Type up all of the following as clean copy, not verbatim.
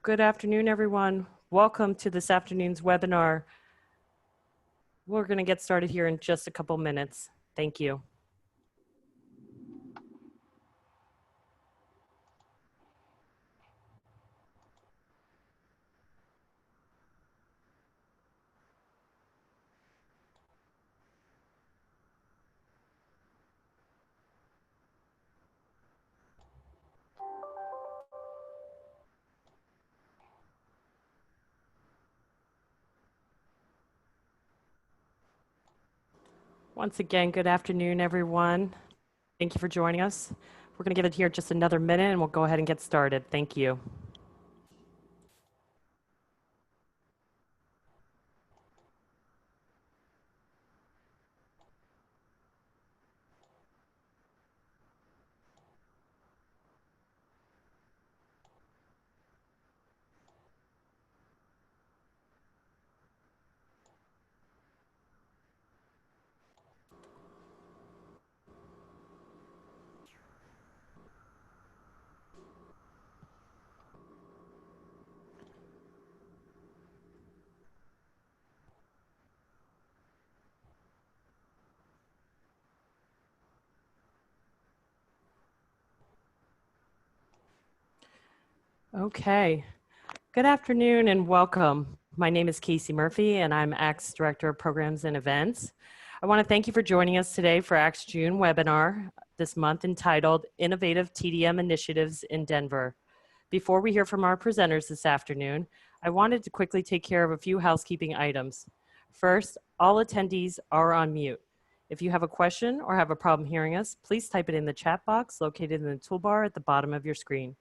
Good afternoon, everyone. Welcome to this afternoon's webinar. We're going to get started here in just a couple minutes. Thank you. Once again, good afternoon, everyone. Thank you for joining us. We're going to give it here just another minute and we'll go ahead and get started. Thank you. Okay. Good afternoon and welcome. My name is Casey Murphy and I'm ACT's Director of Programs and Events. I want to thank you for joining us today for ACT's June webinar this month entitled Innovative TDM Initiatives in Denver. Before we hear from our presenters this afternoon, I wanted to quickly take care of a few housekeeping items. First, all attendees are on mute. If you have a question or have a problem hearing us, please type it in the chat box located in the toolbar at the bottom of your screen.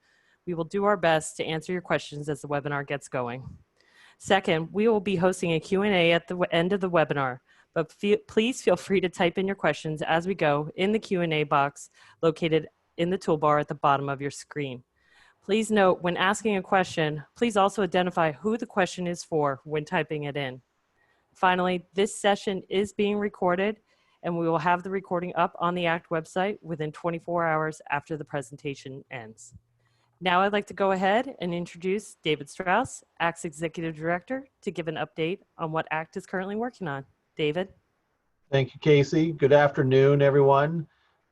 We will do our best to answer your questions as the webinar gets going. Second, we will be hosting a Q&A at the end of the webinar, but please feel free to type in your questions as we go in the Q&A box located in the toolbar at the bottom of your screen. Please note, when asking a question, please also identify who the question is for when typing it in. Finally, this session is being recorded and we will have the recording up on the ACT website within 24 hours after the presentation ends. Now I'd like to go ahead and introduce David Strauss, ACT's Executive Director, to give an update on what ACT is currently working on. David? Thank you, Casey. Good afternoon, everyone.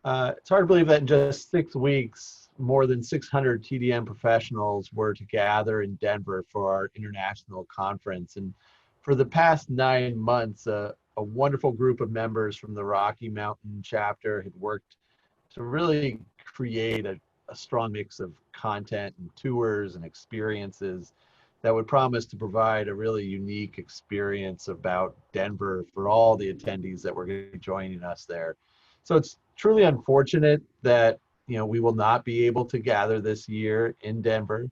It's hard to believe that in just 6 weeks, more than 600 TDM professionals were to gather in Denver for our international conference. And for the past 9 months, a wonderful group of members from the Rocky Mountain chapter had worked to really create a strong mix of content and tours and experiences that would promise to provide a really unique experience about Denver for all the attendees that were going to be joining us there. So it's truly unfortunate that we will not be able to gather this year in Denver,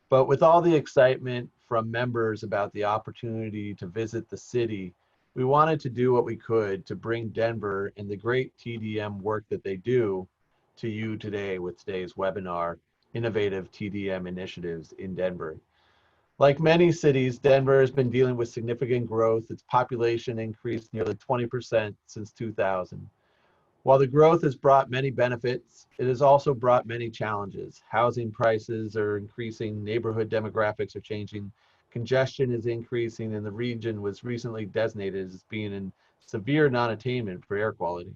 but with all the excitement from members about the opportunity to visit the city, we wanted to do what we could to bring Denver and the great TDM work that they do to you today with today's webinar, Innovative TDM Initiatives in Denver. Like many cities, Denver has been dealing with significant growth. Its population increased nearly 20% since 2000. While the growth has brought many benefits, it has also brought many challenges. Housing prices are increasing, neighborhood demographics are changing, congestion is increasing, and the region was recently designated as being in severe non-attainment for air quality.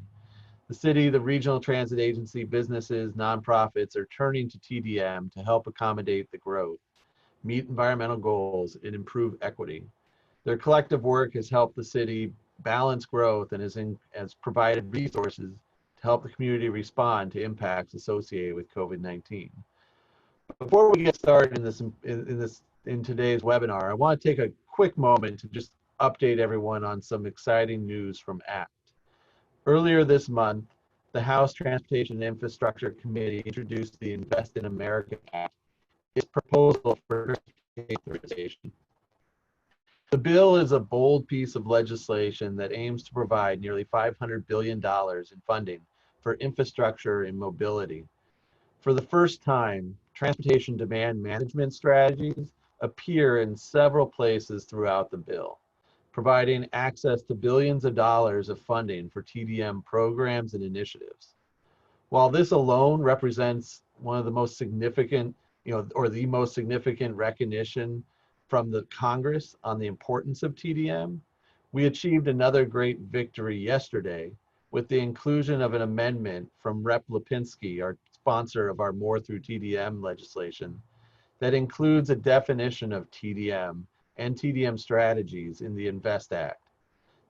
The city, the regional transit agency, businesses, nonprofits are turning to TDM to help accommodate the growth, meet environmental goals, and improve equity. Their collective work has helped the city balance growth and has provided resources to help the community respond to impacts associated with COVID-19. Before we get started in today's webinar, I want to take a quick moment to just update everyone on some exciting news from ACT. Earlier this month, the House Transportation and Infrastructure Committee introduced the Invest in America Act, its proposal for authorization. The bill is a bold piece of legislation that aims to provide nearly $500 billion in funding for infrastructure and mobility. For the first time, transportation demand management strategies appear in several places throughout the bill, providing access to billions of dollars of funding for TDM programs and initiatives. While this alone represents one of the most significant or the most significant recognition from the Congress on the importance of TDM, we achieved another great victory yesterday with the inclusion of an amendment from Rep. Lipinski, our sponsor of our More Through TDM legislation, that includes a definition of TDM and TDM strategies in the INVEST Act.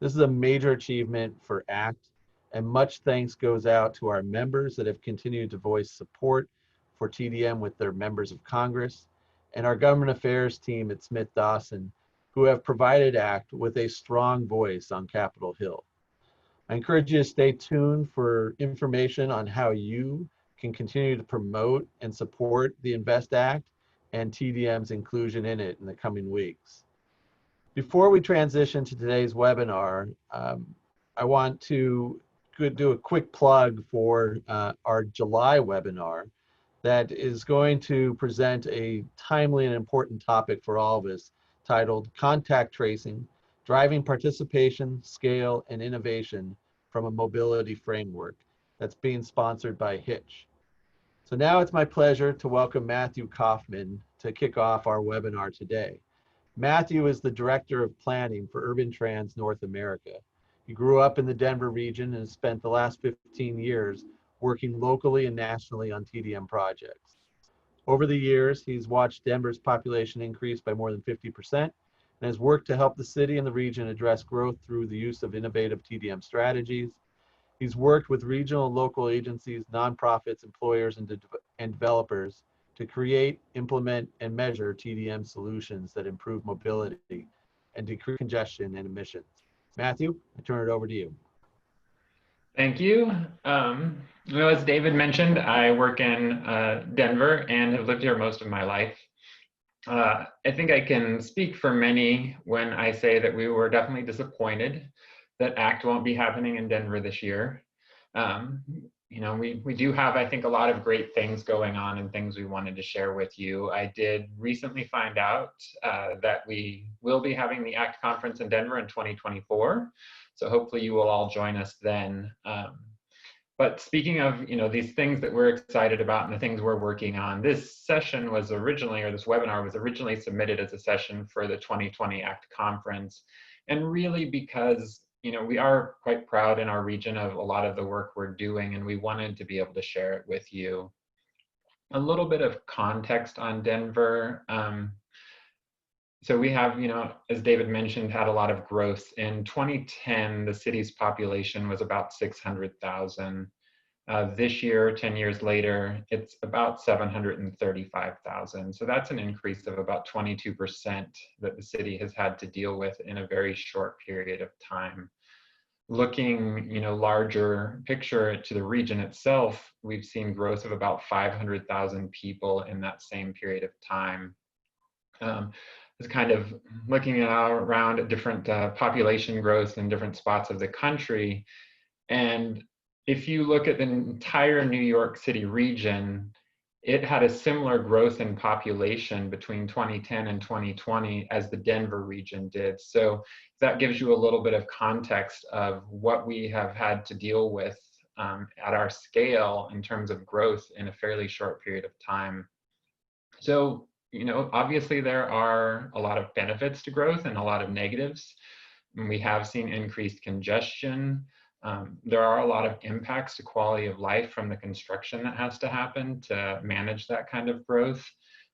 This is a major achievement for ACT, and much thanks goes out to our members that have continued to voice support for TDM with their members of Congress, and our government affairs team at Smith Dawson, who have provided ACT with a strong voice on Capitol Hill. I encourage you to stay tuned for information on how you can continue to promote and support the INVEST Act and TDM's inclusion in it in the coming weeks. Before we transition to today's webinar, I want to do a quick plug for our July webinar that is going to present a timely and important topic for all of us titled Contact Tracing, Driving Participation, Scale, and Innovation from a Mobility Framework. That's being sponsored by Hitch. So now it's my pleasure to welcome Matthew Kaufman to kick off our webinar today. Matthew is the Director of Planning for Urban Trans North America. He grew up in the Denver region and has spent the last 15 years working locally and nationally on TDM projects. Over the years, he's watched Denver's population increase by more than 50% and has worked to help the city and the region address growth through the use of innovative TDM strategies. He's worked with regional and local agencies, nonprofits, employers, and developers to create, implement, and measure TDM solutions that improve mobility and decrease congestion and emissions. Matthew, I turn it over to you. Thank you. As David mentioned, I work in Denver and have lived here most of my life. I think I can speak for many when I say that we were definitely disappointed that ACT won't be happening in Denver this year. We do have, I think, a lot of great things going on and things we wanted to share with you. I did recently find out that we will be having the ACT conference in Denver in 2024. So hopefully you will all join us then. But speaking of, these things that we're excited about and the things we're working on, this session was originally, or this webinar was originally submitted as a session for the 2020 ACT conference. And really because we are quite proud in our region of a lot of the work we're doing, and we wanted to be able to share it with you. A little bit of context on Denver. So we have, as David mentioned, had a lot of growth. In 2010, the city's population was about 600,000. This year, 10 years later, it's about 735,000. So that's an increase of about 22% that the city has had to deal with in a very short period of time. Looking, larger picture to the region itself, we've seen growth of about 500,000 people in that same period of time. It's kind of looking around at different population growth in different spots of the country. And if you look at the entire New York City region, it had a similar growth in population between 2010 and 2020 as the Denver region did. So that gives you a little bit of context of what we have had to deal with at our scale in terms of growth in a fairly short period of time. So, obviously there are a lot of benefits to growth and a lot of negatives. And we have seen increased congestion. There are a lot of impacts to quality of life from the construction that has to happen to manage that kind of growth,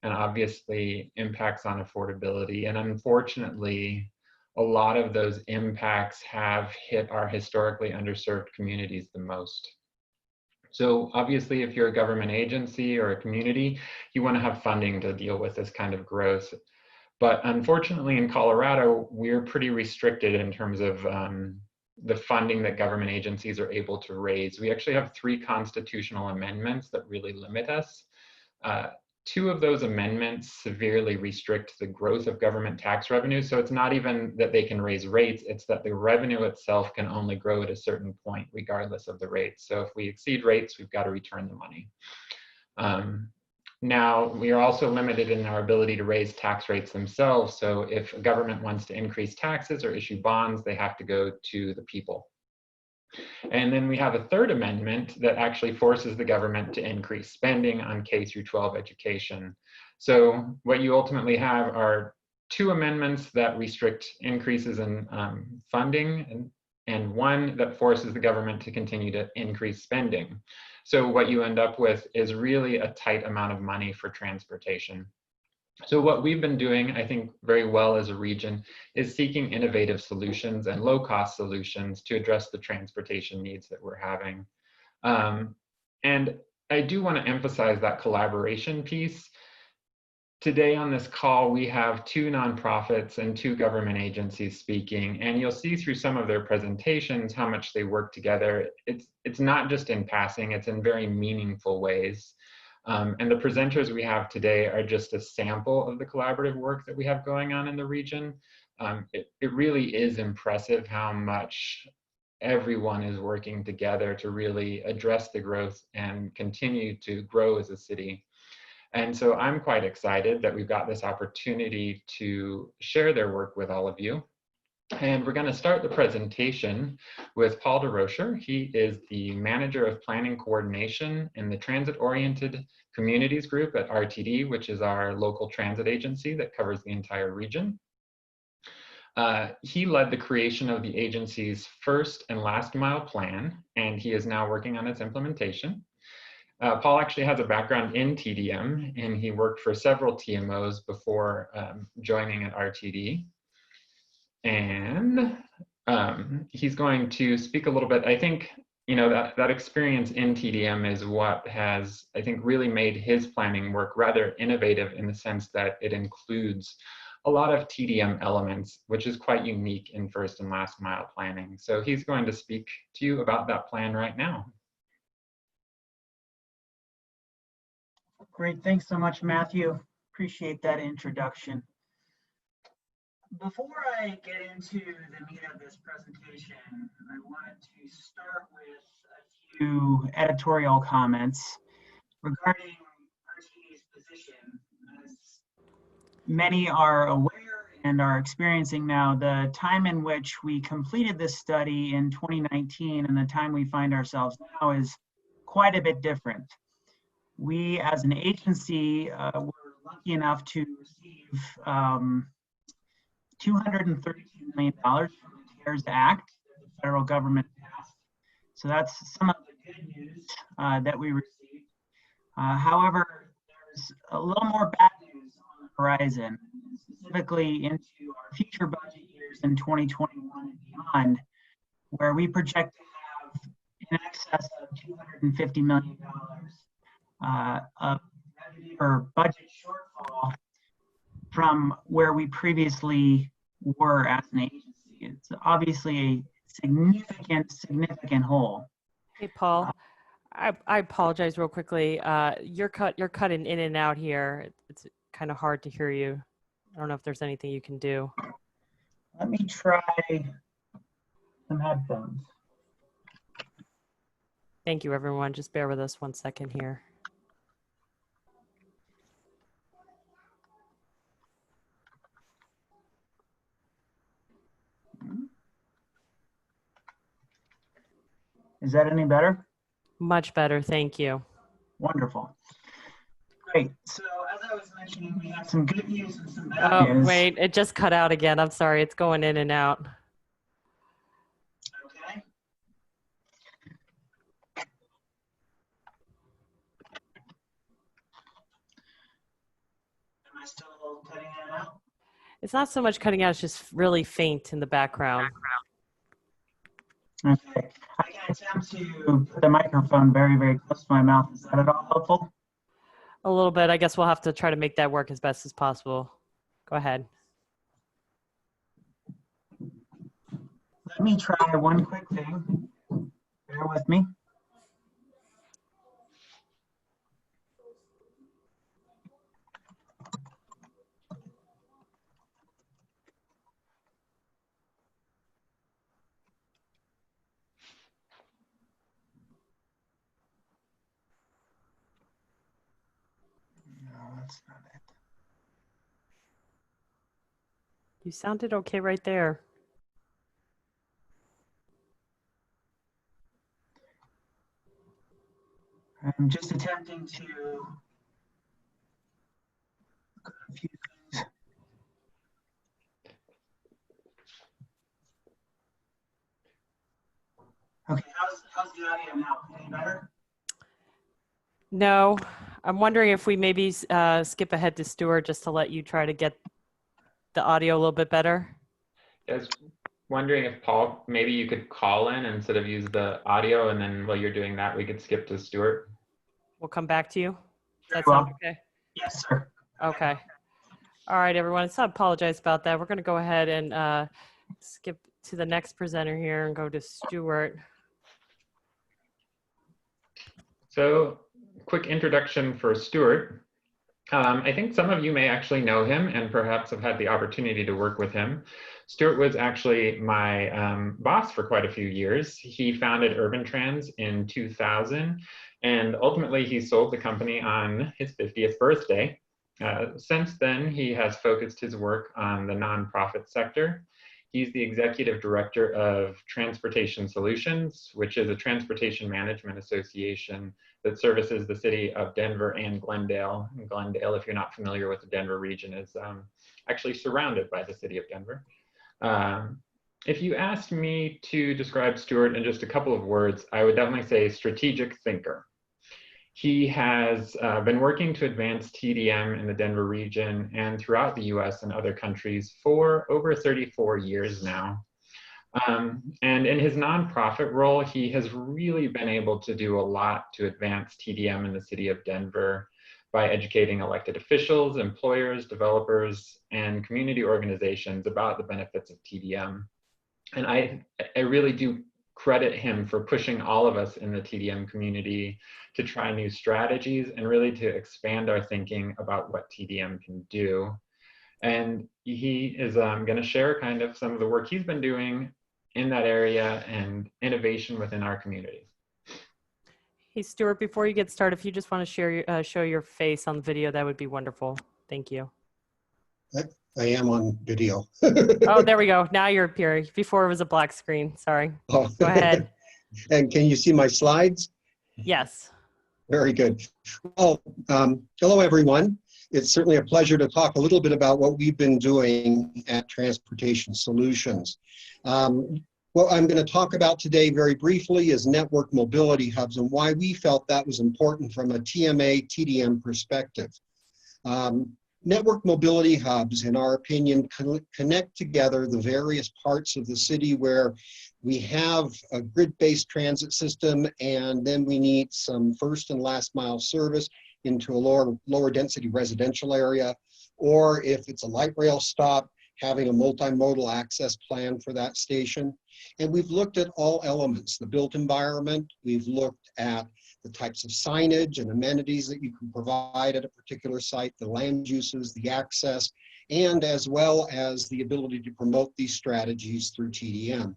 and obviously impacts on affordability. And unfortunately, a lot of those impacts have hit our historically underserved communities the most. So obviously, if you're a government agency or a community, you want to have funding to deal with this kind of growth. But unfortunately, in Colorado, we're pretty restricted in terms of the funding that government agencies are able to raise. We actually have 3 constitutional amendments that really limit us. 2 of those amendments severely restrict the growth of government tax revenue. So it's not even that they can raise rates, it's that the revenue itself can only grow at a certain point, regardless of the rates. So if we exceed rates, we've got to return the money. Now, we are also limited in our ability to raise tax rates themselves. So if a government wants to increase taxes or issue bonds, they have to go to the people. And then we have a third amendment that actually forces the government to increase spending on K through 12 education. So what you ultimately have are two amendments that restrict increases in funding, and one that forces the government to continue to increase spending. So what you end up with is really a tight amount of money for transportation. So what we've been doing, I think, very well as a region is seeking innovative solutions and low-cost solutions to address the transportation needs that we're having. And I do want to emphasize that collaboration piece. Today on this call, we have two nonprofits and two government agencies speaking, and you'll see through some of their presentations how much they work together. It's not just in passing, it's in very meaningful ways. And the presenters we have today are just a sample of the collaborative work that we have going on in the region. It really is impressive how much everyone is working together to really address the growth and continue to grow as a city. And so I'm quite excited that we've got this opportunity to share their work with all of you. And we're going to start the presentation with Paul DeRocher. He is the Manager of Planning Coordination in the Transit-Oriented Communities Group at RTD, which is our local transit agency that covers the entire region. He led the creation of the agency's first and last mile plan, and he is now working on its implementation. Paul actually has a background in TDM, and he worked for several TMOs before joining at RTD. And he's going to speak a little bit. I think, you know, that experience in TDM is what has, I think, really made his planning work rather innovative in the sense that it includes a lot of TDM elements, which is quite unique in first and last mile planning. So he's going to speak to you about that plan right now. Great, thanks so much, Matthew. Appreciate that introduction. Before I get into the meat of this presentation, I wanted to start with a few editorial comments regarding RTD's position. As many are aware and are experiencing now, the time in which we completed this study in 2019 and the time we find ourselves now is quite a bit different. We, as an agency, were lucky enough to receive $232 million from the CARES Act that the federal government passed. So that's some of the good news that we received. However, there's a little more bad news on the horizon, specifically into our future budget years in 2021 and beyond, where we project to have in excess of $250 million of revenue or budget shortfall from where we previously were as an agency. It's obviously a significant hole. Hey, Paul, I apologize real quickly. You're cutting in and out here. It's kind of hard to hear you. I don't know if there's anything you can do. Let me try some headphones. Thank you, everyone. Just bear with us 1 second here. Is that any better? Much better, thank you. Wonderful. Great. So as I was mentioning, we have some good news and some bad news. Oh, wait, it just cut out again. I'm sorry, it's going in and out. Okay. Am I still cutting in and out? It's not so much cutting out, it's just really faint in the background. Okay. I can attempt to put the microphone very close to my mouth. Is that at all helpful? A little bit. I guess we'll have to try to make that work as best as possible. Go ahead. Let me try one quick thing. Bear with me. That's not it. You sounded okay right there. I'm just attempting to a few things. Okay, how's the audio now? Any better? No, I'm wondering if we maybe skip ahead to Stuart just to let you try to get the audio a little bit better. I was wondering if Paul, maybe you could call in instead of use the audio, and then while you're doing that, we could skip to Stuart. We'll come back to you. Does that Very sound well. okay? Yes, sir. Okay. All right, everyone. So I apologize about that. We're going to go ahead and skip to the next presenter here and go to Stuart. So, quick introduction for Stuart. I think some of you may actually know him and perhaps have had the opportunity to work with him. Stuart was actually my boss for quite a few years. He founded Urban Trans in 2000, and ultimately he sold the company on his 50th birthday. Since then, he has focused his work on the nonprofit sector. He's the executive director of Transportation Solutions, which is a transportation management association that services the city of Denver and Glendale. And Glendale, if you're not familiar with the Denver region, is actually surrounded by the city of Denver. If you asked me to describe Stuart in just a couple of words, I would definitely say strategic thinker. He has been working to advance TDM in the Denver region and throughout the US and other countries for over 34 years now. And in his nonprofit role, he has really been able to do a lot to advance TDM in the city of Denver by educating elected officials, employers, developers, and community organizations about the benefits of TDM. And I really do credit him for pushing all of us in the TDM community to try new strategies and really to expand our thinking about what TDM can do. And he is going to share kind of some of the work he's been doing in that area and innovation within our community. Hey, Stuart, before you get started, if you just want to share show your face on the video, that would be wonderful. Thank you. I am on video. Oh, there we go. Now you're appearing. Before it was a black screen. Sorry. Oh. Go ahead. And can you see my slides? Yes. Very good. Well, hello, everyone. It's certainly a pleasure to talk a little bit about what we've been doing at Transportation Solutions. What I'm going to talk about today very briefly is network mobility hubs and why we felt that was important from a TMA, TDM perspective. Network mobility hubs, in our opinion, connect together the various parts of the city where we have a grid-based transit system, and then we need some first and last mile service into a lower density residential area, or if it's a light rail stop, having a multimodal access plan for that station. And we've looked at all elements, the built environment, we've looked at the types of signage and amenities that you can provide at a particular site, the land uses, the access, and as well as the ability to promote these strategies through TDM.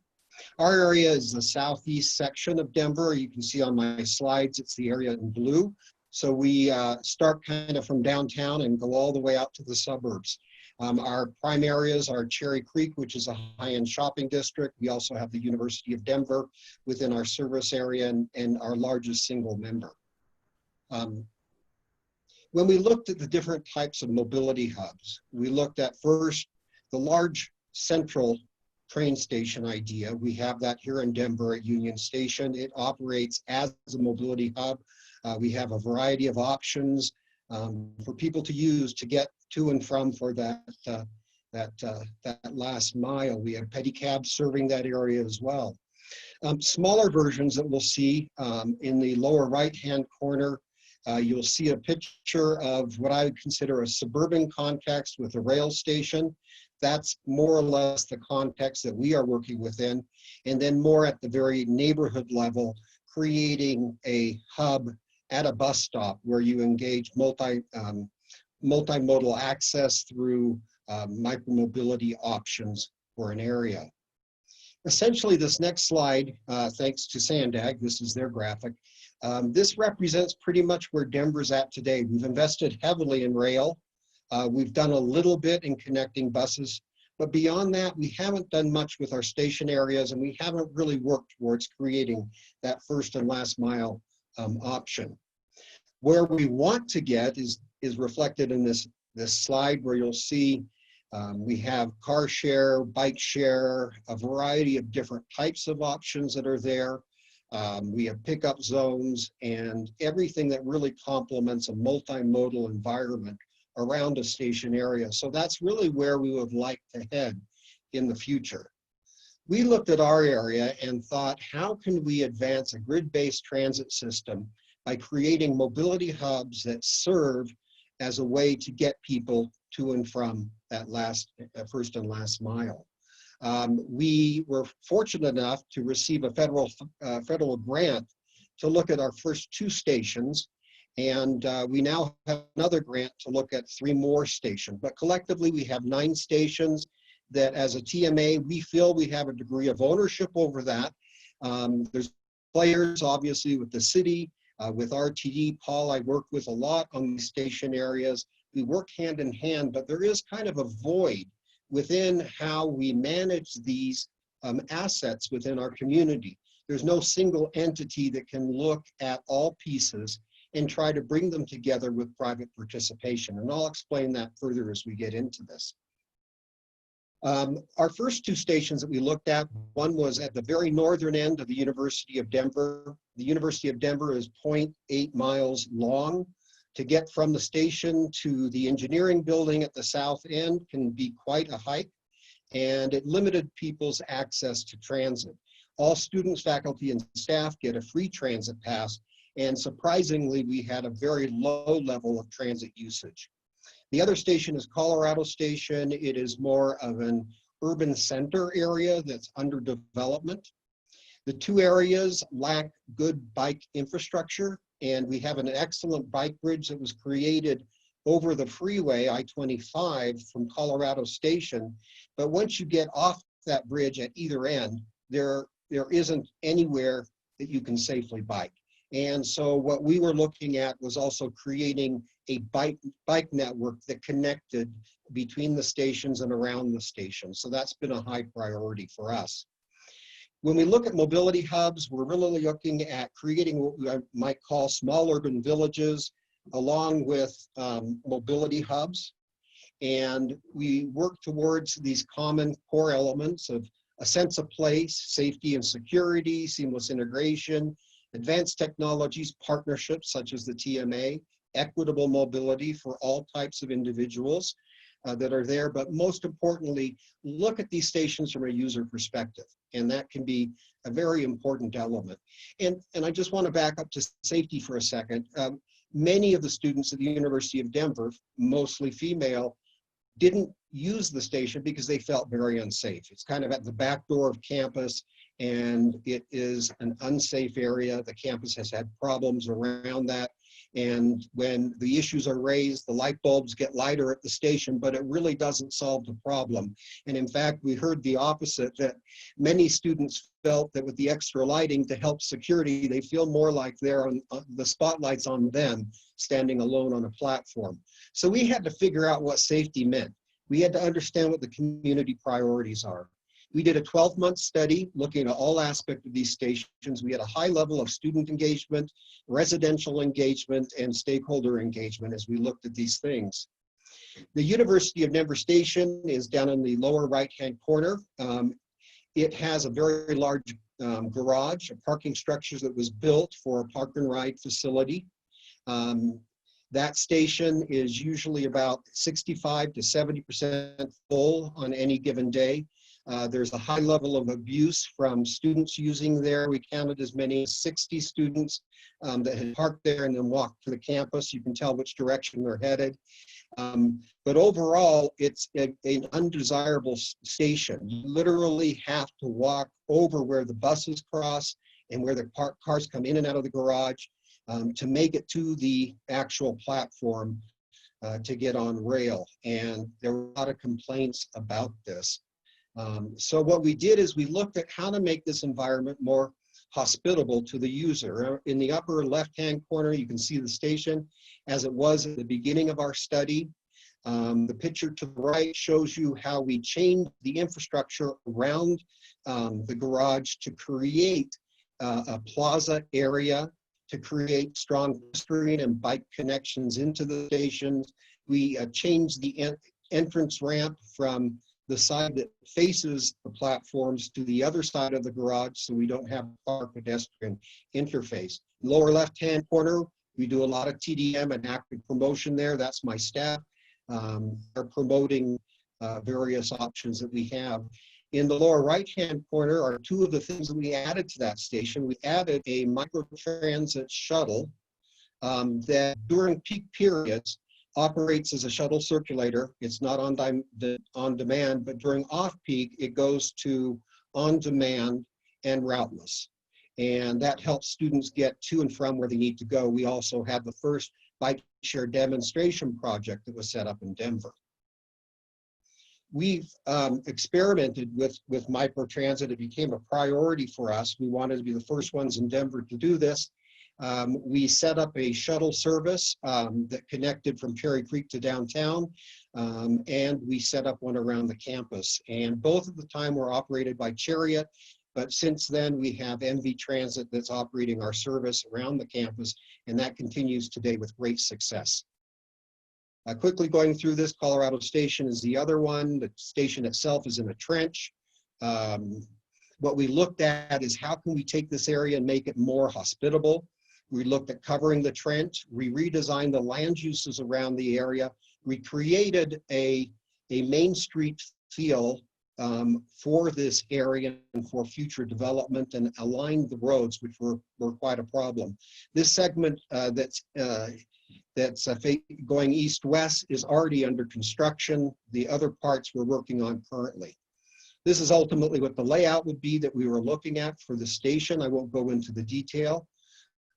Our area is the southeast section of Denver. You can see on my slides, it's the area in blue. So we start kind of from downtown and go all the way out to the suburbs. Our prime areas are Cherry Creek, which is a high-end shopping district. We also have the University of Denver within our service area and our largest single member. When we looked at the different types of mobility hubs, we looked at first the large central train station idea. We have that here in Denver at Union Station. It operates as a mobility hub. We have a variety of options for people to use to get to and from for that last mile. We have pedicabs serving that area as well. Smaller versions that we'll see in the lower right-hand corner, you'll see a picture of what I would consider a suburban context with a rail station. That's more or less the context that we are working within. And then more at the very neighborhood level, creating a hub at a bus stop where you engage multimodal access through micromobility options for an area. Essentially, this next slide, thanks to Sandag, this is their graphic, this represents pretty much where Denver's at today. We've invested heavily in rail. We've done a little bit in connecting buses, but beyond that, we haven't done much with our station areas, and we haven't really worked towards creating that first and last mile option. Where we want to get is reflected in this slide, where you'll see we have car share, bike share, a variety of different types of options that are there. We have pickup zones and everything that really complements a multimodal environment around a station area. So that's really where we would like to head in the future. We looked at our area and thought, how can we advance a grid-based transit system by creating mobility hubs that serve as a way to get people to and from that first and last mile. We were fortunate enough to receive a federal grant to look at our first 2 stations, and we now have another grant to look at 3 more stations. But collectively, we have 9 stations that, as a TMA, we feel we have a degree of ownership over that. There's players, obviously, with the city, with RTD. Paul, I work with a lot on these station areas. We work hand in hand, but there is kind of a void within how we manage these assets within our community. There's no single entity that can look at all pieces and try to bring them together with private participation. And I'll explain that further as we get into this. Our first 2 stations that we looked at, one was at the very northern end of the University of Denver. The University of Denver is 0.8 miles long. To get from the station to the engineering building at the south end can be quite a hike, and it limited people's access to transit. All students, faculty, and staff get a free transit pass, and surprisingly, we had a very low level of transit usage. The other station is Colorado Station. It is more of an urban center area that's under development. The 2 areas lack good bike infrastructure, and we have an excellent bike bridge that was created over the freeway, I-25, from Colorado Station. But once you get off that bridge at either end, there isn't anywhere that you can safely bike. And so what we were looking at was also creating a bike network that connected between the stations and around the station. So that's been a high priority for us. When we look at mobility hubs, we're really looking at creating what we might call small urban villages along with mobility hubs. And we work towards these common core elements of a sense of place, safety and security, seamless integration, advanced technologies, partnerships such as the TMA, equitable mobility for all types of individuals that are there. But most importantly, look at these stations from a user perspective. And that can be a very important element. And I just want to back up to safety for a second. Many of the students at the University of Denver, mostly female, didn't use the station because they felt very unsafe. It's kind of at the back door of campus, and it is an unsafe area. The campus has had problems around that. And when the issues are raised, the light bulbs get lighter at the station, but it really doesn't solve the problem. And in fact, we heard the opposite, that many students felt that with the extra lighting to help security, they feel more like they're on the spotlight's on them standing alone on a platform. So we had to figure out what safety meant. We had to understand what the community priorities are. We did a 12-month study looking at all aspects of these stations. We had a high level of student engagement, residential engagement, and stakeholder engagement as we looked at these things. The University of Denver Station is down in the lower right-hand corner. It has a very large garage, a parking structure that was built for a park and ride facility. That station is usually about 65 to 70% full on any given day. There's a high level of abuse from students using there. We counted as many as 60 students that had parked there and then walked to the campus. You can tell which direction they're headed. But overall, it's an undesirable station. You literally have to walk over where the buses cross and where the cars come in and out of the garage to make it to the actual platform to get on rail. And there were a lot of complaints about this. So what we did is we looked at how to make this environment more hospitable to the user. In the upper left-hand corner, you can see the station as it was at the beginning of our study. The picture to the right shows you how we changed the infrastructure around the garage to create a plaza area to create strong pedestrian and bike connections into the stations. We changed the entrance ramp from the side that faces the platforms to the other side of the garage so we don't have car pedestrian interface. Lower left-hand corner, we do a lot of TDM and active promotion there. That's my staff. They're promoting various options that we have. In the lower right-hand corner are two of the things that we added to that station. We added a microtransit shuttle that during peak periods operates as a shuttle circulator. It's not on demand, but during off-peak, it goes to on-demand and routeless. And that helps students get to and from where they need to go. We also had the first bike share demonstration project that was set up in Denver. We've experimented with microtransit. It became a priority for us. We wanted to be the first ones in Denver to do this. We set up a shuttle service that connected from Cherry Creek to downtown, and we set up one around the campus. And both at the time were operated by Chariot, but since then we have MV Transit that's operating our service around the campus, and that continues today with great success. Quickly going through this, Colorado Station is the other one. The station itself is in a trench. What we looked at is how can we take this area and make it more hospitable. We looked at covering the trench. We redesigned the land uses around the area. We created a Main Street feel for this area and for future development, and aligned the roads, which were quite a problem. This segment that's going east-west is already under construction. The other parts we're working on currently. This is ultimately what the layout would be that we were looking at for the station. I won't go into the detail,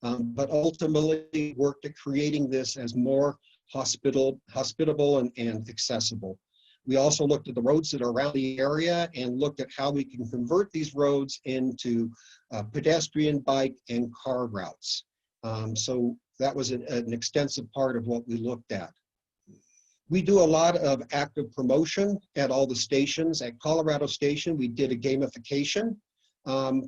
but ultimately worked at creating this as more hospitable and accessible. We also looked at the roads that are around the area and looked at how we can convert these roads into pedestrian, bike, and car routes. So that was an extensive part of what we looked at. We do a lot of active promotion at all the stations. At Colorado Station, we did a gamification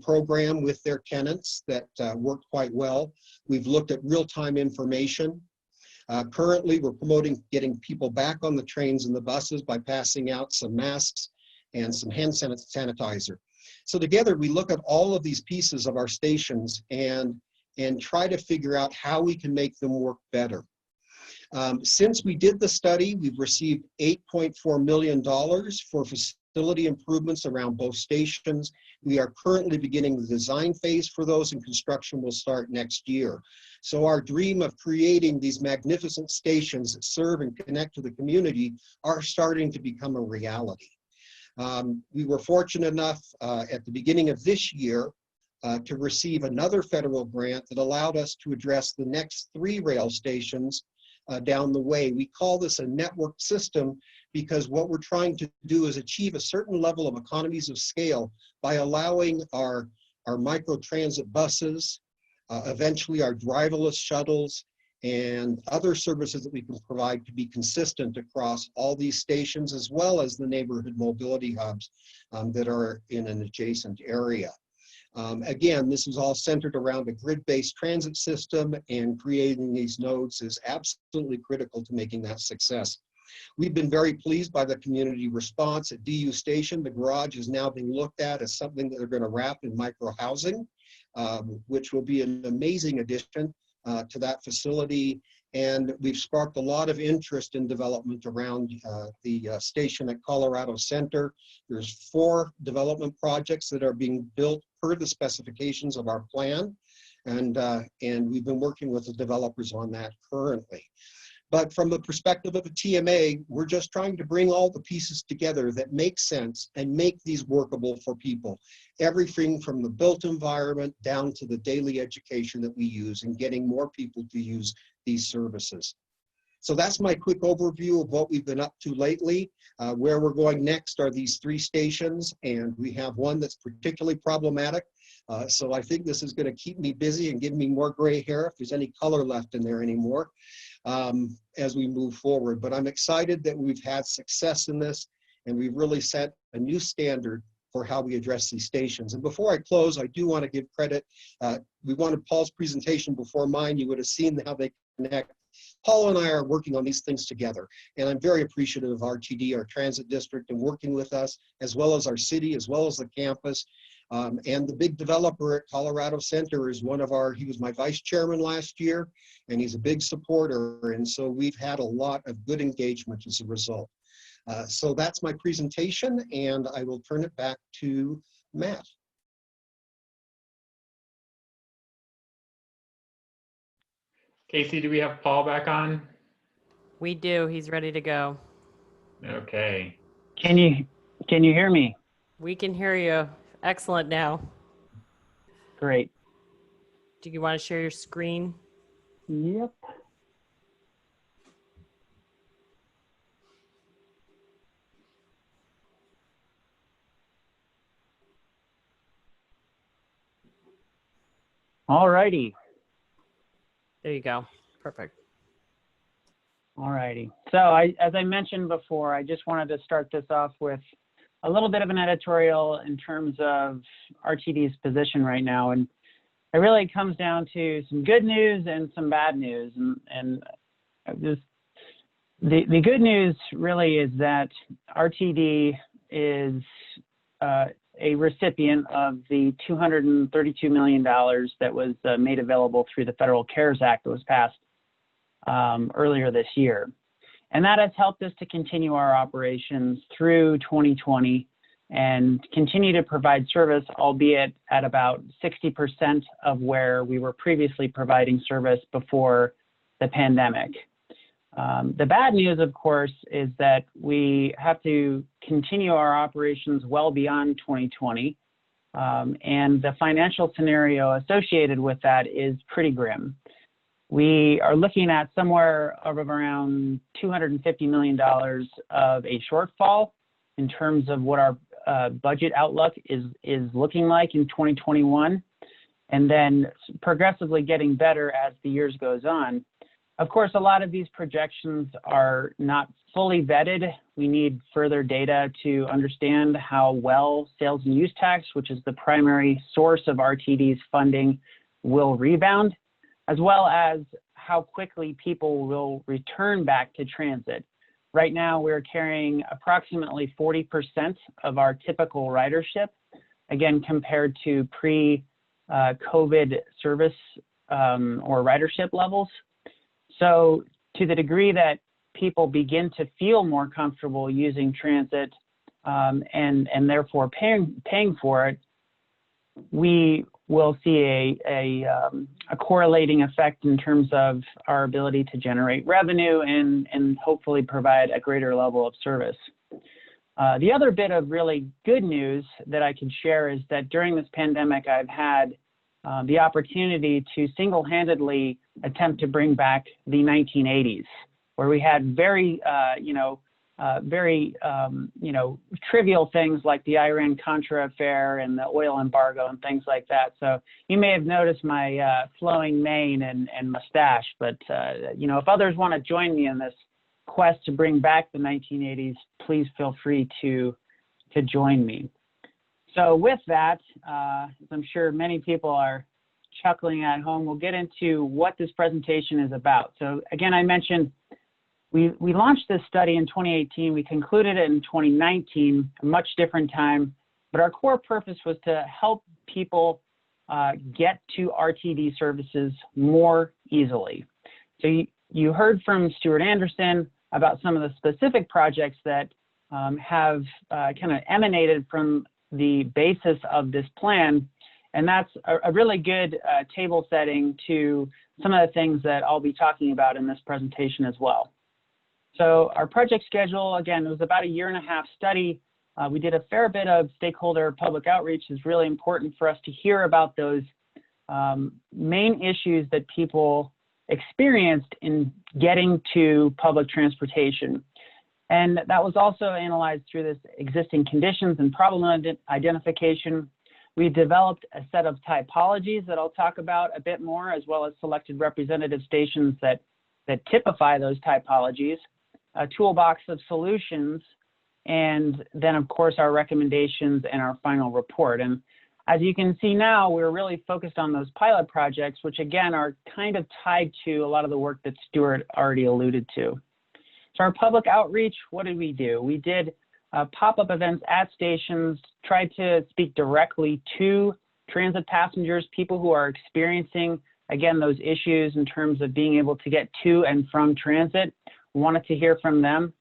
program with their tenants that worked quite well. We've looked at real-time information. Currently, we're promoting getting people back on the trains and the buses by passing out some masks and some hand sanitizer. So together, we look at all of these pieces of our stations and try to figure out how we can make them work better. Since we did the study, we've received $8.4 million for facility improvements around both stations. We are currently beginning the design phase for those, and construction will start next year. So our dream of creating these magnificent stations that serve and connect to the community are starting to become a reality. We were fortunate enough at the beginning of this year to receive another federal grant that allowed us to address the next 3 rail stations down the way. We call this a network system because what we're trying to do is achieve a certain level of economies of scale by allowing our microtransit buses, eventually our driverless shuttles, and other services that we can provide to be consistent across all these stations, as well as the neighborhood mobility hubs that are in an adjacent area. Again, this is all centered around a grid-based transit system, and creating these nodes is absolutely critical to making that success. We've been very pleased by the community response at DU Station. The garage is now being looked at as something that they're going to wrap in micro-housing, which will be an amazing addition to that facility. And we've sparked a lot of interest in development around the station at Colorado Center. There's 4 development projects that are being built per the specifications of our plan. And we've been working with the developers on that currently. But from the perspective of a TMA, we're just trying to bring all the pieces together that make sense and make these workable for people. Everything from the built environment down to the daily education that we use, and getting more people to use these services. So that's my quick overview of what we've been up to lately. Where we're going next are these 3 stations, and we have one that's particularly problematic. So I think this is going to keep me busy and give me more gray hair, if there's any color left in there anymore, as we move forward. But I'm excited that we've had success in this, and we've really set a new standard for how we address these stations. And before I close, I do want to give credit. We wanted Paul's presentation before mine. You would have seen how they connect. Paul and I are working on these things together, and I'm very appreciative of RTD, our transit district, and working with us, as well as our city, as well as the campus. And the big developer at Colorado Center is he was my vice chairman last year, and he's a big supporter. And so we've had a lot of good engagement as a result. So that's my presentation, and I will turn it back to Matt. Casey, do we have Paul back on? We do. He's ready to go. Okay. Can you hear me? We can hear you. Excellent now. Great. Do you want to share your screen? Yep. All righty. There you go. Perfect. All righty. So as I mentioned before, I just wanted to start this off with a little bit of an editorial in terms of RTD's position right now. And it really comes down to some good news and some bad news. And just the good news really is that RTD is a recipient of the $232 million that was made available through the Federal CARES Act that was passed earlier this year. And that has helped us to continue our operations through 2020 and continue to provide service, albeit at about 60% of where we were previously providing service before the pandemic. The bad news, of course, is that we have to continue our operations well beyond 2020. And the financial scenario associated with that is pretty grim. We are looking at somewhere of around $250 million of a shortfall in terms of what our budget outlook is looking like in 2021, and then progressively getting better as the years goes on. Of course, a lot of these projections are not fully vetted. We need further data to understand how well sales and use tax, which is the primary source of RTD's funding, will rebound, as well as how quickly people will return back to transit. Right now, we're carrying approximately 40% of our typical ridership, again, compared to pre-COVID service or ridership levels. So to the degree that people begin to feel more comfortable using transit and therefore paying for it, we will see a correlating effect in terms of our ability to generate revenue and hopefully provide a greater level of service. The other bit of really good news that I can share is that during this pandemic, I've had the opportunity to single-handedly attempt to bring back the 1980s, where we had very trivial things like the Iran-Contra affair and the oil embargo and things like that. So you may have noticed my flowing mane and mustache, but if others want to join me in this quest to bring back the 1980s, please feel free to join me. So with that, as I'm sure many people are chuckling at home, we'll get into what this presentation is about. So again, I mentioned we launched this study in 2018. We concluded it in 2019, a much different time. But our core purpose was to help people get to RTD services more easily. So you heard from Stuart Anderson about some of the specific projects that have kind of emanated from the basis of this plan. And that's a really good table setting to some of the things that I'll be talking about in this presentation as well. So our project schedule, again, it was about a 1.5 year study. We did a fair bit of stakeholder public outreach. It's really important for us to hear about those main issues that people experienced in getting to public transportation. And that was also analyzed through this existing conditions and problem identification. We developed a set of typologies that I'll talk about a bit more, as well as selected representative stations that typify those typologies, a toolbox of solutions, and then of course our recommendations and our final report. And as you can see now, we're really focused on those pilot projects, which again are kind of tied to a lot of the work that Stuart already alluded to. So our public outreach, what did we do? We did pop-up events at stations, tried to speak directly to transit passengers, people who are experiencing, again, those issues in terms of being able to get to and from transit. We wanted to hear from them.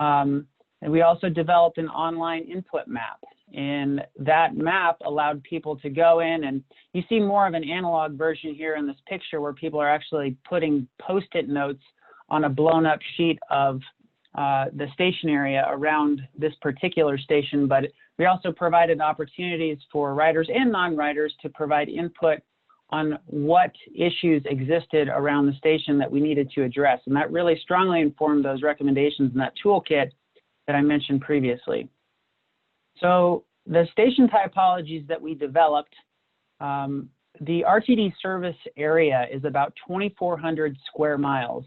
And we also developed an online input map. And that map allowed people to go in, and you see more of an analog version here in this picture where people are actually putting Post-it notes on a blown up sheet of the station area around this particular station. But we also provided opportunities for riders and non-riders to provide input on what issues existed around the station that we needed to address. And that really strongly informed those recommendations in that toolkit that I mentioned previously. So the station typologies that we developed, the RTD service area is about 2,400 square miles.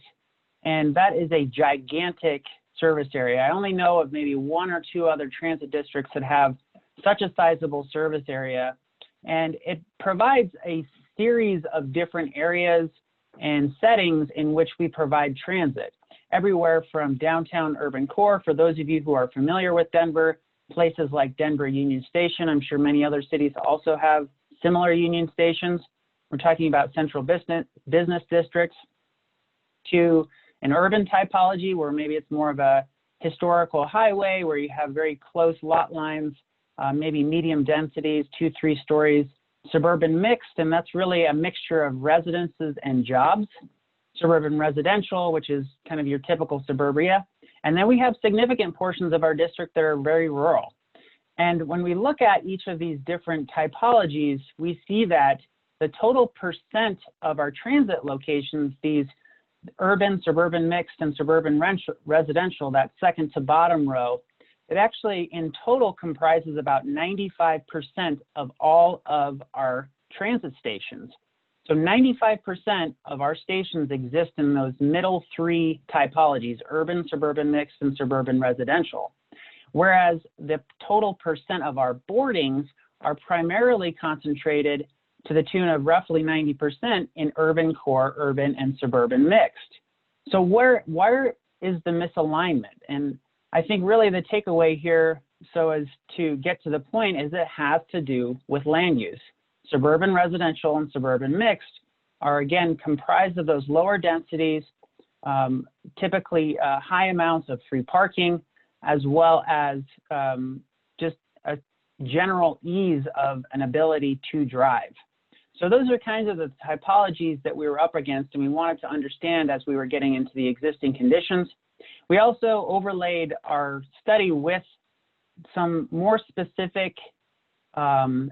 And that is a gigantic service area. I only know of maybe one or two other transit districts that have such a sizable service area. And it provides a series of different areas and settings in which we provide transit. Everywhere from downtown urban core, for those of you who are familiar with Denver, places like Denver Union Station. I'm sure many other cities also have similar Union stations. We're talking about central business districts, to an urban typology where maybe it's more of a historical highway where you have very close lot lines, maybe medium densities, 2-3 stories. Suburban mixed, and that's really a mixture of residences and jobs. Suburban residential, which is kind of your typical suburbia. And then we have significant portions of our district that are very rural. And when we look at each of these different typologies, we see that the total percent of our transit locations, these urban, suburban mixed, and suburban residential, that second to bottom row, it actually in total comprises about 95% of all of our transit stations. So 95% of our stations exist in those middle three typologies, urban, suburban mixed, and suburban residential. Whereas the total percent of our boardings are primarily concentrated to the tune of roughly 90% in urban core, urban, and suburban mixed. So where is the misalignment? And I think really the takeaway here, so as to get to the point, is it has to do with land use. Suburban residential and suburban mixed are again comprised of those lower densities, typically high amounts of free parking, as well as just a general ease of an ability to drive. So those are kinds of the typologies that we were up against, and we wanted to understand as we were getting into the existing conditions. We also overlaid our study with some more specific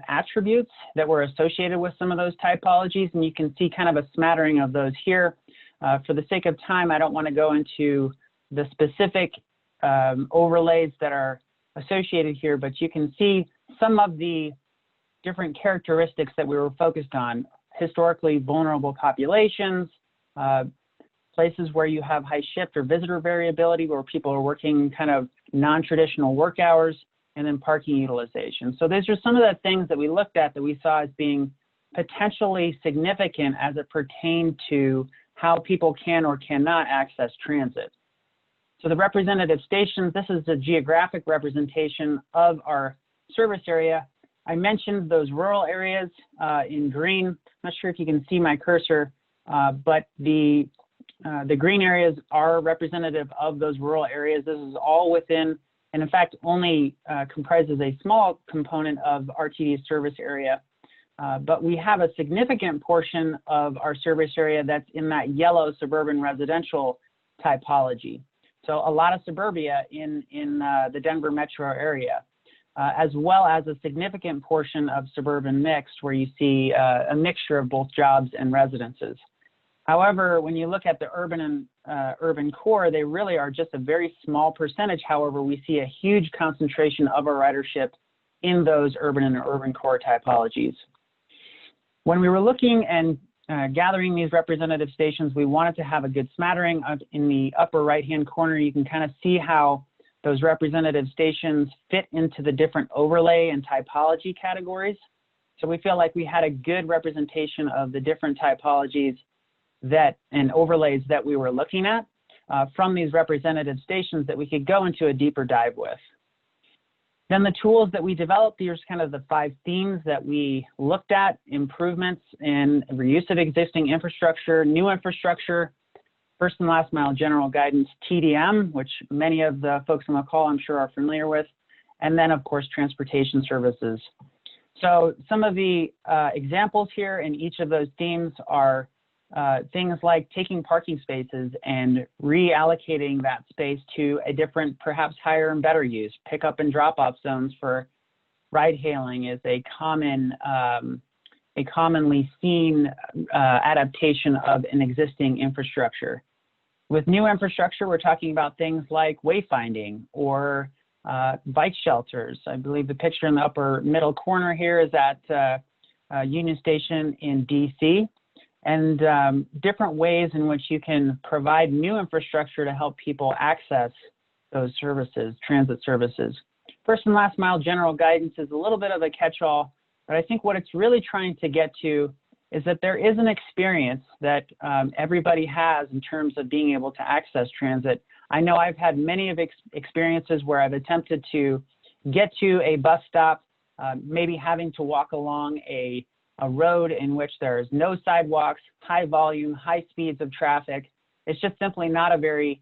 attributes that were associated with some of those typologies, and you can see kind of a smattering of those here. For the sake of time, I don't want to go into the specific overlays that are associated here, but you can see some of the different characteristics that we were focused on. Historically vulnerable populations, places where you have high shift or visitor variability, where people are working kind of non-traditional work hours, and then parking utilization. So those are some of the things that we looked at that we saw as being potentially significant as it pertained to how people can or cannot access transit. So the representative stations, this is the geographic representation of our service area. I mentioned those rural areas in green. I'm not sure if you can see my cursor, but the green areas are representative of those rural areas. This is all within, and in fact, only comprises a small component of RTD's service area. But we have a significant portion of our service area that's in that yellow suburban residential typology. So a lot of suburbia in the Denver metro area, as well as a significant portion of suburban mixed, where you see a mixture of both jobs and residences. However, when you look at the urban and urban core, they really are just a very small percentage. However, we see a huge concentration of our ridership in those urban and urban core typologies. When we were looking and gathering these representative stations, we wanted to have a good smattering. In the upper right-hand corner, you can kind of see how those representative stations fit into the different overlay and typology categories. So we feel like we had a good representation of the different typologies and overlays that we were looking at from these representative stations that we could go into a deeper dive with. Then the tools that we developed, here's kind of the 5 themes that we looked at: improvements in reuse of existing infrastructure, new infrastructure, first and last mile general guidance, TDM, which many of the folks on the call I'm sure are familiar with, and then of course transportation services. So some of the examples here in each of those themes are things like taking parking spaces and reallocating that space to a different, perhaps higher and better use. Pickup and drop-off zones for ride-hailing is a commonly seen adaptation of an existing infrastructure. With new infrastructure, we're talking about things like wayfinding or bike shelters. I believe the picture in the upper middle corner here is at Union Station in DC. And different ways in which you can provide new infrastructure to help people access those services, transit services. First and last mile general guidance is a little bit of a catch-all, but I think what it's really trying to get to is that there is an experience that everybody has in terms of being able to access transit. I know I've had many of experiences where I've attempted to get to a bus stop, maybe having to walk along a road in which there's no sidewalks, high volume, high speeds of traffic. It's just simply not a very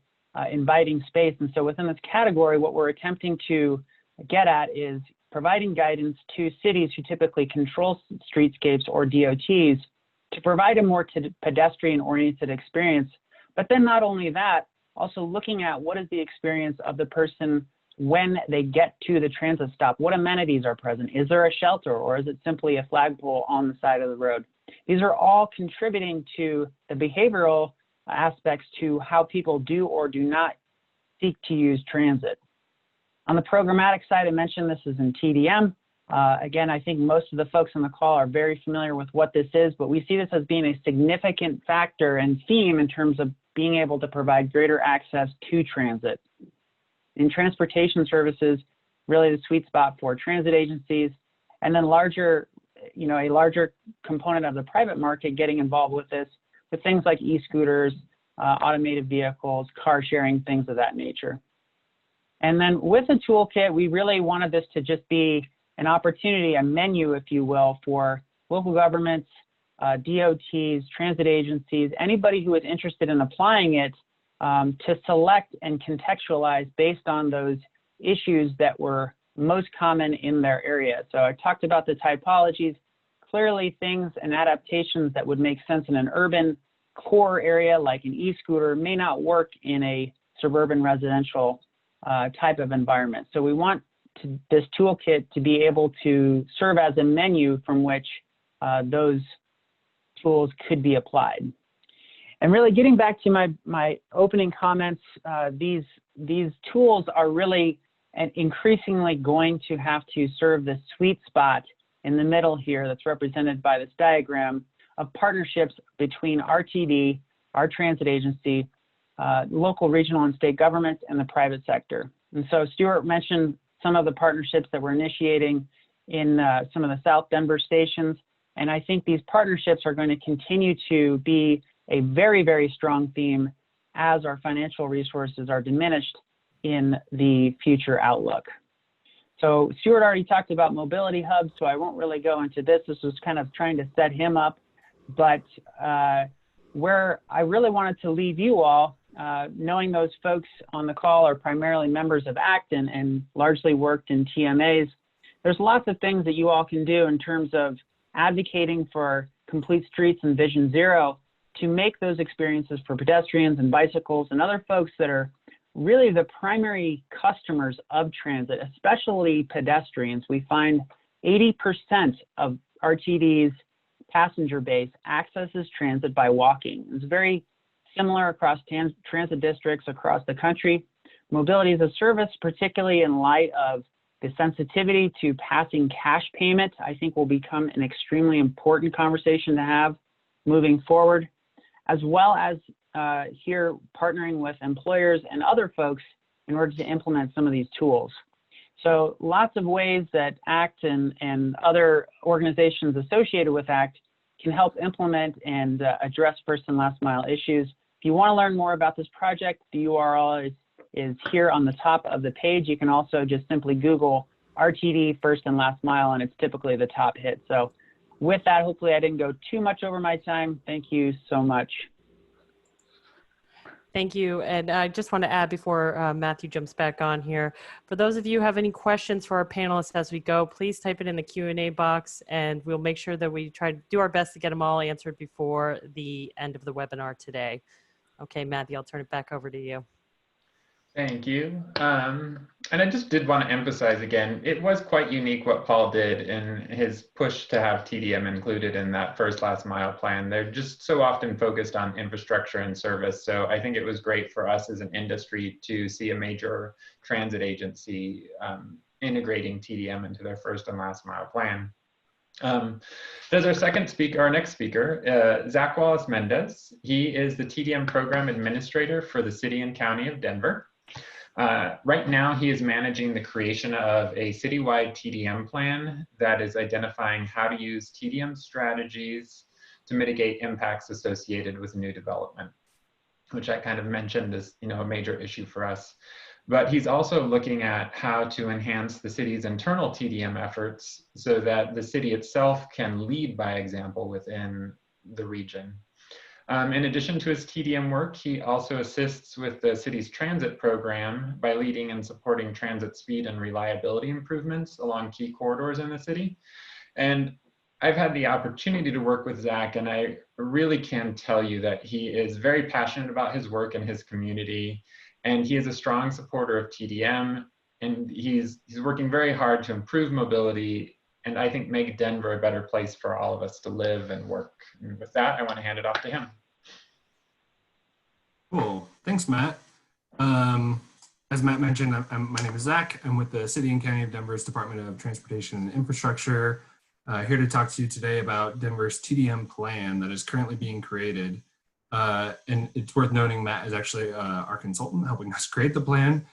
inviting space. And so within this category, what we're attempting to get at is providing guidance to cities who typically control streetscapes or DOTs to provide a more pedestrian-oriented experience. But then not only that, also looking at what is the experience of the person when they get to the transit stop. What amenities are present? Is there a shelter, or is it simply a flagpole on the side of the road? These are all contributing to the behavioral aspects to how people do or do not seek to use transit. On the programmatic side, I mentioned this is in TDM. Again, I think most of the folks on the call are very familiar with what this is, but we see this as being a significant factor and theme in terms of being able to provide greater access to transit. In transportation services, really the sweet spot for transit agencies, and then a larger component of the private market getting involved with this, with things like e-scooters, automated vehicles, car sharing, things of that nature. And then with the toolkit, we really wanted this to just be an opportunity, a menu, if you will, for local governments, DOTs, transit agencies, anybody who is interested in applying it to select and contextualize based on those issues that were most common in their area. So I talked about the typologies, clearly things and adaptations that would make sense in an urban core area like an e-scooter may not work in a suburban residential type of environment. So we want this toolkit to be able to serve as a menu from which those tools could be applied. And really getting back to my opening comments, these tools are really increasingly going to have to serve the sweet spot in the middle here that's represented by this diagram of partnerships between RTD, our transit agency, local, regional, and state governments, and the private sector. And so Stuart mentioned some of the partnerships that we're initiating in some of the South Denver stations. And I think these partnerships are going to continue to be a very, very strong theme as our financial resources are diminished in the future outlook. So Stuart already talked about mobility hubs, so I won't really go into this. This was kind of trying to set him up. But where I really wanted to leave you all, knowing those folks on the call are primarily members of ACT and largely worked in TMAs, there's lots of things that you all can do in terms of advocating for complete streets and Vision Zero to make those experiences for pedestrians and bicycles and other folks that are really the primary customers of transit, especially pedestrians. We find 80% of RTD's passenger base accesses transit by walking. It's very similar across transit districts across the country. Mobility as a service, particularly in light of the sensitivity to passing cash payment, I think will become an extremely important conversation to have moving forward, as well as here partnering with employers and other folks in order to implement some of these tools. So lots of ways that ACT and other organizations associated with ACT can help implement and address first and last mile issues. If you want to learn more about this project, the URL is here on the top of the page. You can also just simply Google RTD first and last mile, and it's typically the top hit. So with that, hopefully I didn't go too much over my time. Thank you so much. Thank you. And I just want to add before Matthew jumps back on here, for those of you who have any questions for our panelists as we go, please type it in the Q&A box, and we'll make sure that we try to do our best to get them all answered before the end of the webinar today. Okay, Matthew, I'll turn it back over to you. Thank you. And I just did want to emphasize again, it was quite unique what Paul did in his push to have TDM included in that first last mile plan. They're just so often focused on infrastructure and service. So I think it was great for us as an industry to see a major transit agency integrating TDM into their first and last mile plan. There's our next speaker, Zach Wallace-Mendez. He is the TDM program administrator for the city and county of Denver. Right now, he is managing the creation of a citywide TDM plan that is identifying how to use TDM strategies to mitigate impacts associated with new development, which I kind of mentioned is, a major issue for us. But he's also looking at how to enhance the city's internal TDM efforts so that the city itself can lead by example within the region. In addition to his TDM work, he also assists with the city's transit program by leading and supporting transit speed and reliability improvements along key corridors in the city. And I've had the opportunity to work with Zach, and I really can tell you that he is very passionate about his work and his community. And he is a strong supporter of TDM, and he's working very hard to improve mobility and I think make Denver a better place for all of us to live and work. And with that, I want to hand it off to him. Cool, thanks, Matt. As Matt mentioned, my name is Zach. I'm with the City and County of Denver's Department of Transportation and Infrastructure. Here to talk to you today about Denver's TDM plan that is currently being created. And it's worth noting Matt is actually our consultant helping us create the plan.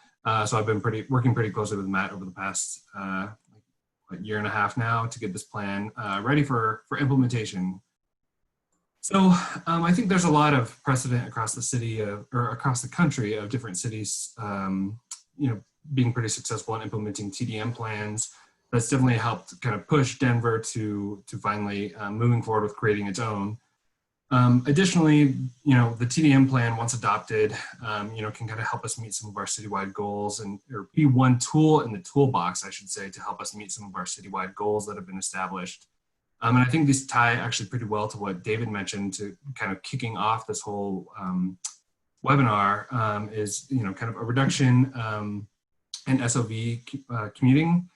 So I've been working pretty closely with Matt over the past year and a half now to get this plan ready for implementation. So I think there's a lot of precedent across the city or across the country of different cities, being pretty successful in implementing TDM plans. That's definitely helped kind of push Denver to finally moving forward with creating its own. Additionally, the TDM plan, once adopted, can kind of help us meet some of our citywide goals or be one tool in the toolbox, I should say, to help us meet some of our citywide goals that have been established. And I think these tie actually pretty well to what David mentioned to kind of kicking off this whole webinar is, kind of a reduction in SOV commuting.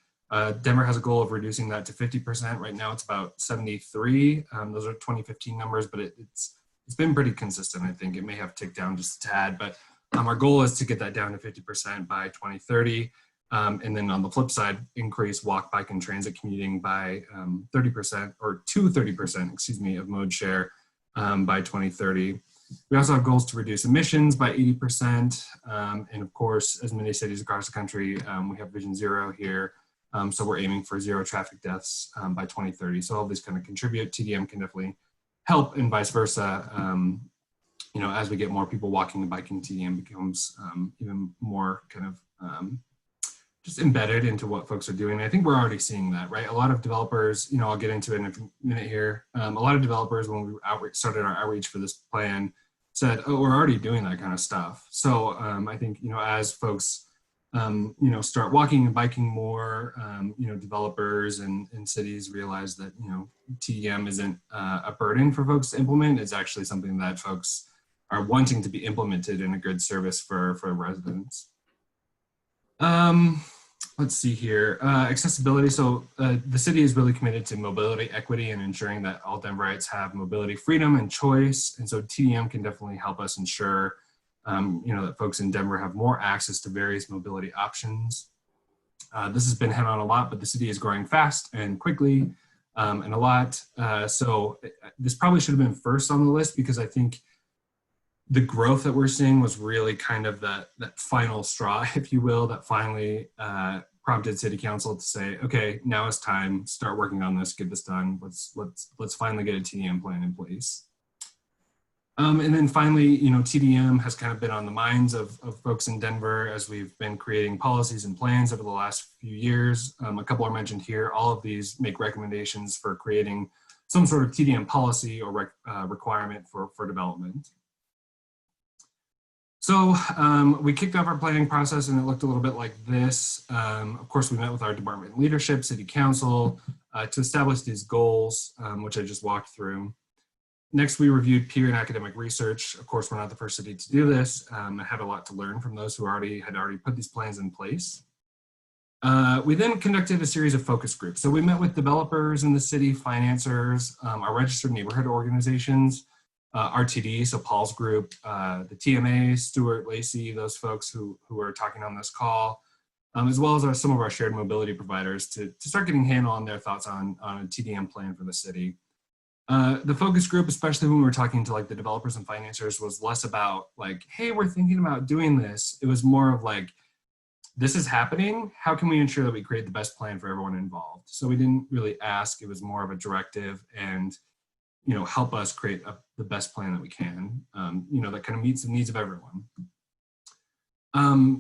Denver has a goal of reducing that to 50%. Right now it's about 73. Those are 2015 numbers, but it's been pretty consistent. I think it may have ticked down just a tad, but our goal is to get that down to 50% by 2030. And then on the flip side, increase walk, bike, and transit commuting by 30% or to 30%, excuse me, of mode share by 2030. We also have goals to reduce emissions by 80%. And of course, as many cities across the country, we have Vision Zero here. So we're aiming for 0 traffic deaths by 2030. So all these kind of contribute. TDM can definitely help, and vice versa. As we get more people walking and biking, TDM becomes even more kind of just embedded into what folks are doing. And I think we're already seeing that, right? A lot of developers, I'll get into it in a minute here. A lot of developers, when we started our outreach for this plan, said, oh, we're already doing that kind of stuff. So I think, as folks start walking and biking more, developers and cities realize that, TDM isn't a burden for folks to implement. It's actually something that folks are wanting to be implemented in a good service for residents. Let's see here, accessibility. So the city is really committed to mobility equity and ensuring that all Denverites have mobility freedom and choice. And so TDM can definitely help us ensure that folks in Denver have more access to various mobility options. This has been hit on a lot, but the city is growing fast and quickly and a lot. So this probably should have been first on the list, because I think the growth that we're seeing was really kind of that final straw, if you will, that finally prompted City Council to say, okay, now it's time, start working on this, get this done. Let's finally get a TDM plan in place. And then finally, you know, TDM has kind of been on the minds of folks in Denver as we've been creating policies and plans over the last few years. A couple are mentioned here. All of these make recommendations for creating some sort of TDM policy or requirement for development. So we kicked off our planning process and it looked a little bit like this. Of course, we met with our department leadership, City Council, to establish these goals, which I just walked through. Next, we reviewed peer and academic research. Of course, we're not the first city to do this. I had a lot to learn from those who had already put these plans in place. We then conducted a series of focus groups. So we met with developers in the city, financiers, our registered neighborhood organizations, RTD, so Paul's group, the TMA, Stuart, Lacey, those folks who are talking on this call, as well as some of our shared mobility providers to start getting a handle on their thoughts on a TDM plan for the city. The focus group, especially when we were talking to like the developers and financiers, was less about like, hey, we're thinking about doing this. It was more of like, this is happening. How can we ensure that we create the best plan for everyone involved? So we didn't really ask. It was more of a directive and, you know, help us create the best plan that we can, you know, that kind of meets the needs of everyone.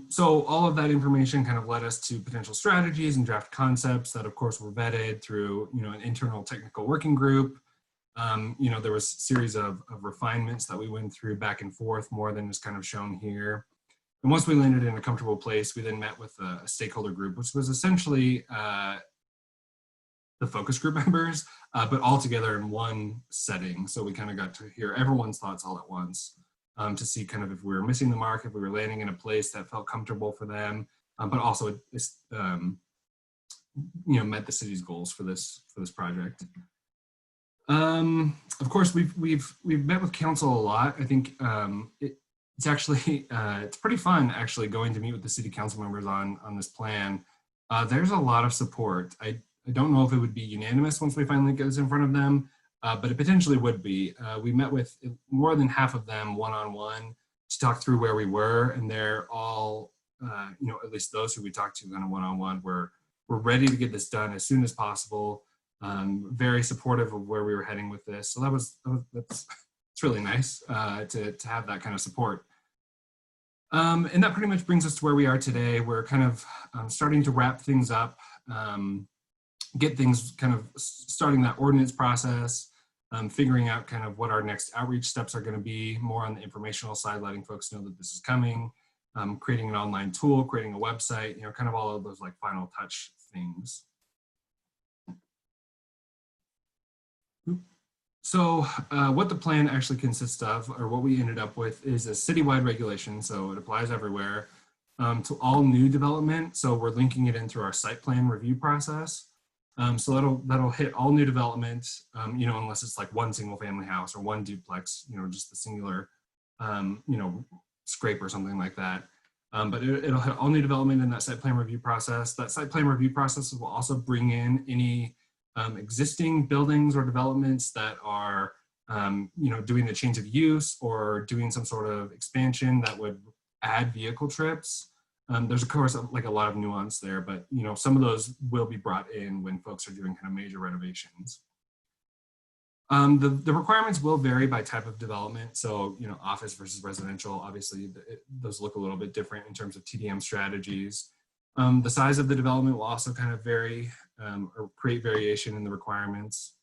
So all of that information kind of led us to potential strategies and draft concepts that of course were vetted through, you know, an internal technical working group. You know, there was a series of refinements that we went through back and forth more than is kind of shown here. And once we landed in a comfortable place, we then met with a stakeholder group, which was essentially the focus group members, but all together in one setting. So we kind of got to hear everyone's thoughts all at once to see kind of if we were missing the mark, if we were landing in a place that felt comfortable for them, but also you know, met the city's goals for this project. Of course, we've met with council a lot. I think it's actually it's pretty fun actually going to meet with the city council members on this plan. There's a lot of support. I don't know if it would be unanimous once we finally get this in front of them, but it potentially would be. We met with more than half of them one-on-one to talk through where we were, and they're all, you know, at least those who we talked to kind of one-on-one, we're ready to get this done as soon as possible. Very supportive of where we were heading with this. So it's really nice to have that kind of support. And that pretty much brings us to where we are today. We're kind of starting to wrap things up, get things kind of starting that ordinance process, figuring out kind of what our next outreach steps are going to be, more on the informational side, letting folks know that this is coming, creating an online tool, creating a website, you know, kind of all of those like final touch things. So what the plan actually consists of, or what we ended up with, is a citywide regulation. So it applies everywhere to all new development. So we're linking it in through our site plan review process. So that'll hit all new development, you know, unless it's like one single family house or one duplex, you know, just the singular, you know, scrape or something like that. But it'll hit all new development in that site plan review process. That site plan review process will also bring in any existing buildings or developments that are, you know, doing the change of use or doing some sort of expansion that would add vehicle trips. There's of course like a lot of nuance there, but you know, some of those will be brought in when folks are doing kind of major renovations. The requirements will vary by type of development. So, you know, office versus residential, obviously those look a little bit different in terms of TDM strategies. The size of the development will also kind of vary or create variation in the requirements,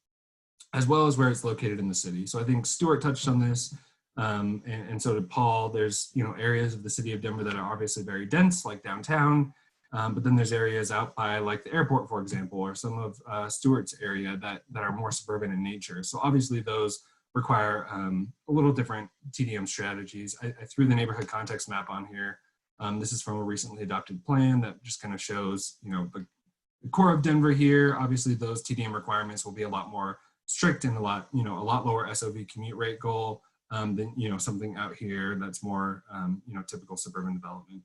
as well as where it's located in the city. So I think Stuart touched on this, and so did Paul. There's, you know, areas of the city of Denver that are obviously very dense, like downtown, but then there's areas out by like the airport, for example, or some of Stuart's area that are more suburban in nature. So obviously those require a little different TDM strategies. I threw the neighborhood context map on here. This is from a recently adopted plan that just kind of shows, you know, the core of Denver here. Obviously those TDM requirements will be a lot more strict and a lot lower SOV commute rate goal than, you know, something out here that's more, you know, typical suburban development.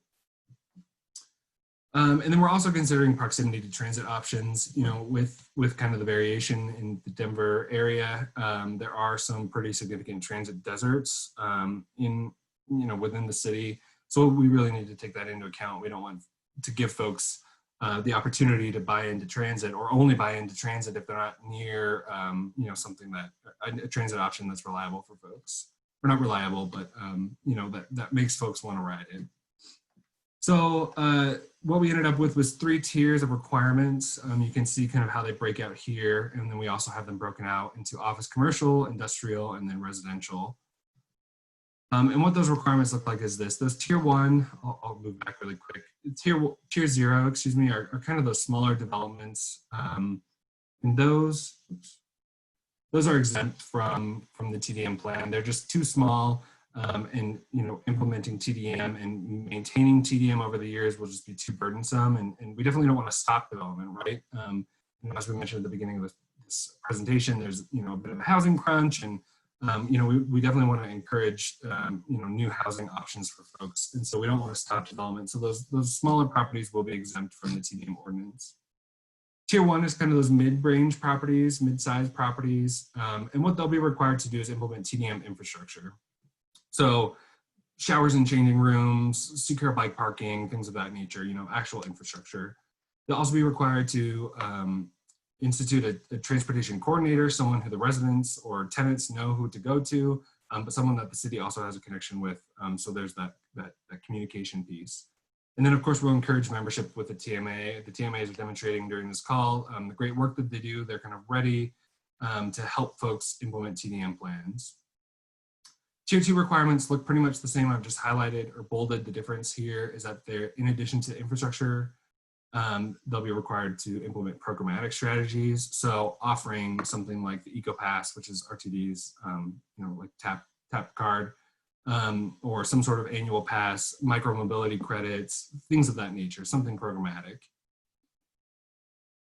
And then we're also considering proximity to transit options, with kind of the variation in the Denver area. There are some pretty significant transit deserts within the city. So we really need to take that into account. We don't want to give folks the opportunity to buy into transit or only buy into transit if they're not near, something that a transit option that's reliable for folks. Or not reliable, but that makes folks want to ride it. So what we ended up with was 3 tiers of requirements. You can see kind of how they break out here. And then we also have them broken out into office, commercial, industrial, and then residential. And what those requirements look like is this. Those tier 1, I'll move back really quick. Tier 0, are kind of those smaller developments. And those are exempt from the TDM plan. They're just too small. And implementing TDM and maintaining TDM over the years will just be too burdensome, and we definitely don't want to stop development, right? As we mentioned at the beginning of this presentation, there's a bit of a housing crunch, and we definitely want to encourage new housing options for folks, and so we don't want to stop development. So those smaller properties will be exempt from the TDM ordinance. Tier 1 is kind of those mid-range properties, mid-sized properties, and what they'll be required to do is implement TDM infrastructure. So showers and changing rooms, secure bike parking, things of that nature, actual infrastructure. They'll also be required to institute a transportation coordinator, someone who the residents or tenants know who to go to, but someone that the city also has a connection with. So there's that communication piece. And then of course we'll encourage membership with the TMA. The TMAs are demonstrating during this call the great work that they do. They're kind of ready to help folks implement TDM plans. Tier 2 requirements look pretty much the same. I've just highlighted or bolded. The difference here is that they're, in addition to infrastructure, they'll be required to implement programmatic strategies. So offering something like the EcoPass, which is RTD's, like tap card, or some sort of annual pass, micro-mobility credits, things of that nature, something programmatic.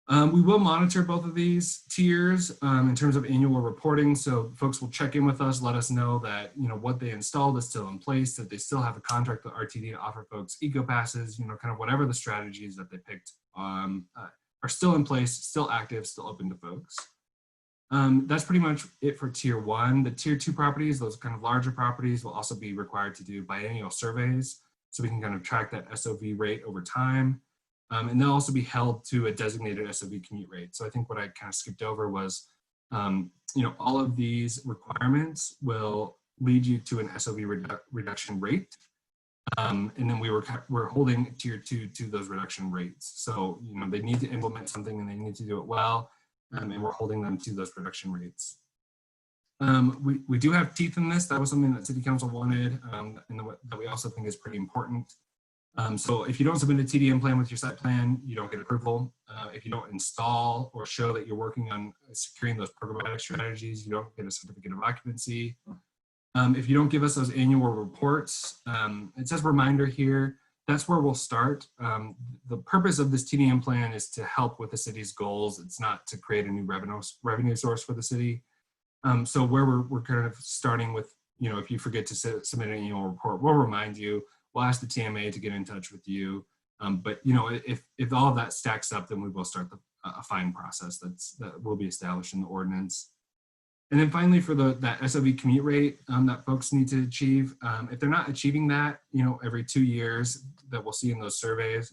We will monitor both of these tiers in terms of annual reporting. So folks will check in with us, let us know that what they installed is still in place, that they still have a contract with RTD to offer folks EcoPasses, kind of whatever the strategies that they picked are still in place, still active, still open to folks. That's pretty much it for tier 1. The tier 2 properties, those kind of larger properties, will also be required to do biennial surveys, so we can kind of track that SOV rate over time. And they'll also be held to a designated SOV commute rate. So I think what I kind of skipped over was, all of these requirements will lead you to an SOV reduction rate. And then we're holding tier 2 to those reduction rates. So, they need to implement something and they need to do it well. And we're holding them to those reduction rates. We do have teeth in this. That was something that City Council wanted, and that we also think is pretty important. So if you don't submit a TDM plan with your site plan, you don't get approval. If you don't install or show that you're working on securing those programmatic strategies, you don't get a certificate of occupancy. If you don't give us those annual reports, it says reminder here, that's where we'll start. The purpose of this TDM plan is to help with the city's goals. It's not to create a new revenue source for the city. So where we're kind of starting with, if you forget to submit an annual report, we'll remind you. We'll ask the TMA to get in touch with you. But if all of that stacks up, then we will start a fine process that will be established in the ordinance. And then finally, for that SOV commute rate that folks need to achieve, if they're not achieving that, every 2 years that we'll see in those surveys,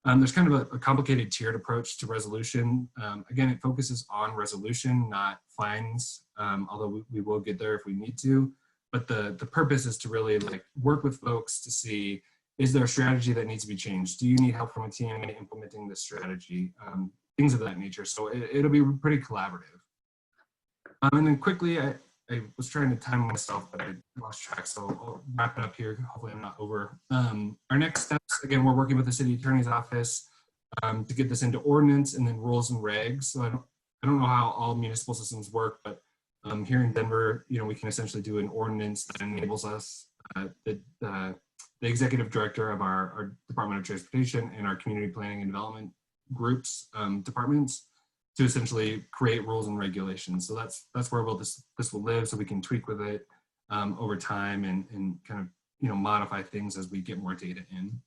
there's kind of a complicated tiered approach to resolution. Again, it focuses on resolution, not fines, although we will get there if we need to. But the purpose is to really work with folks to see, is there a strategy that needs to be changed? Do you need help from a TMA implementing this strategy? Things of that nature. So it'll be pretty collaborative. And then quickly, I was trying to time myself, but I lost track. So I'll wrap it up here. Hopefully I'm not over. Our next steps, again, we're working with the city attorney's office to get this into ordinance and then rules and regs. So I don't know how all municipal systems work, but here in Denver, we can essentially do an ordinance that enables us, the executive director of our Department of Transportation and our community planning and development groups, departments, to essentially create rules and regulations. So that's where this will live, so we can tweak with it over time and kind of modify things as we get more data in.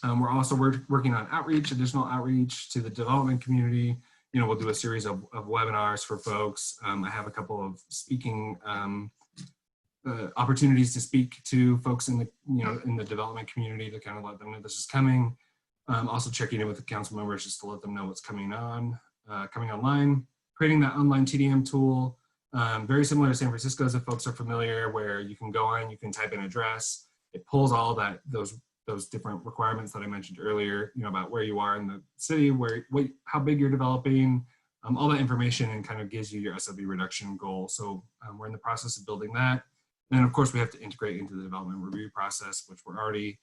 We're also working on outreach, additional outreach to the development community. We'll do a series of webinars for folks. I have a couple of speaking opportunities to speak to folks in the in the development community to kind of let them know this is coming. Also checking in with the council members just to let them know what's coming online. Creating that online TDM tool, very similar to San Francisco's if folks are familiar, where you can go on, you can type in address, it pulls all those different requirements that I mentioned earlier, about where you are in the city, how big you're developing, all that information, and kind of gives you your SLB reduction goal. So we're in the process of building that. And then of course we have to integrate into the development review process, which we're already,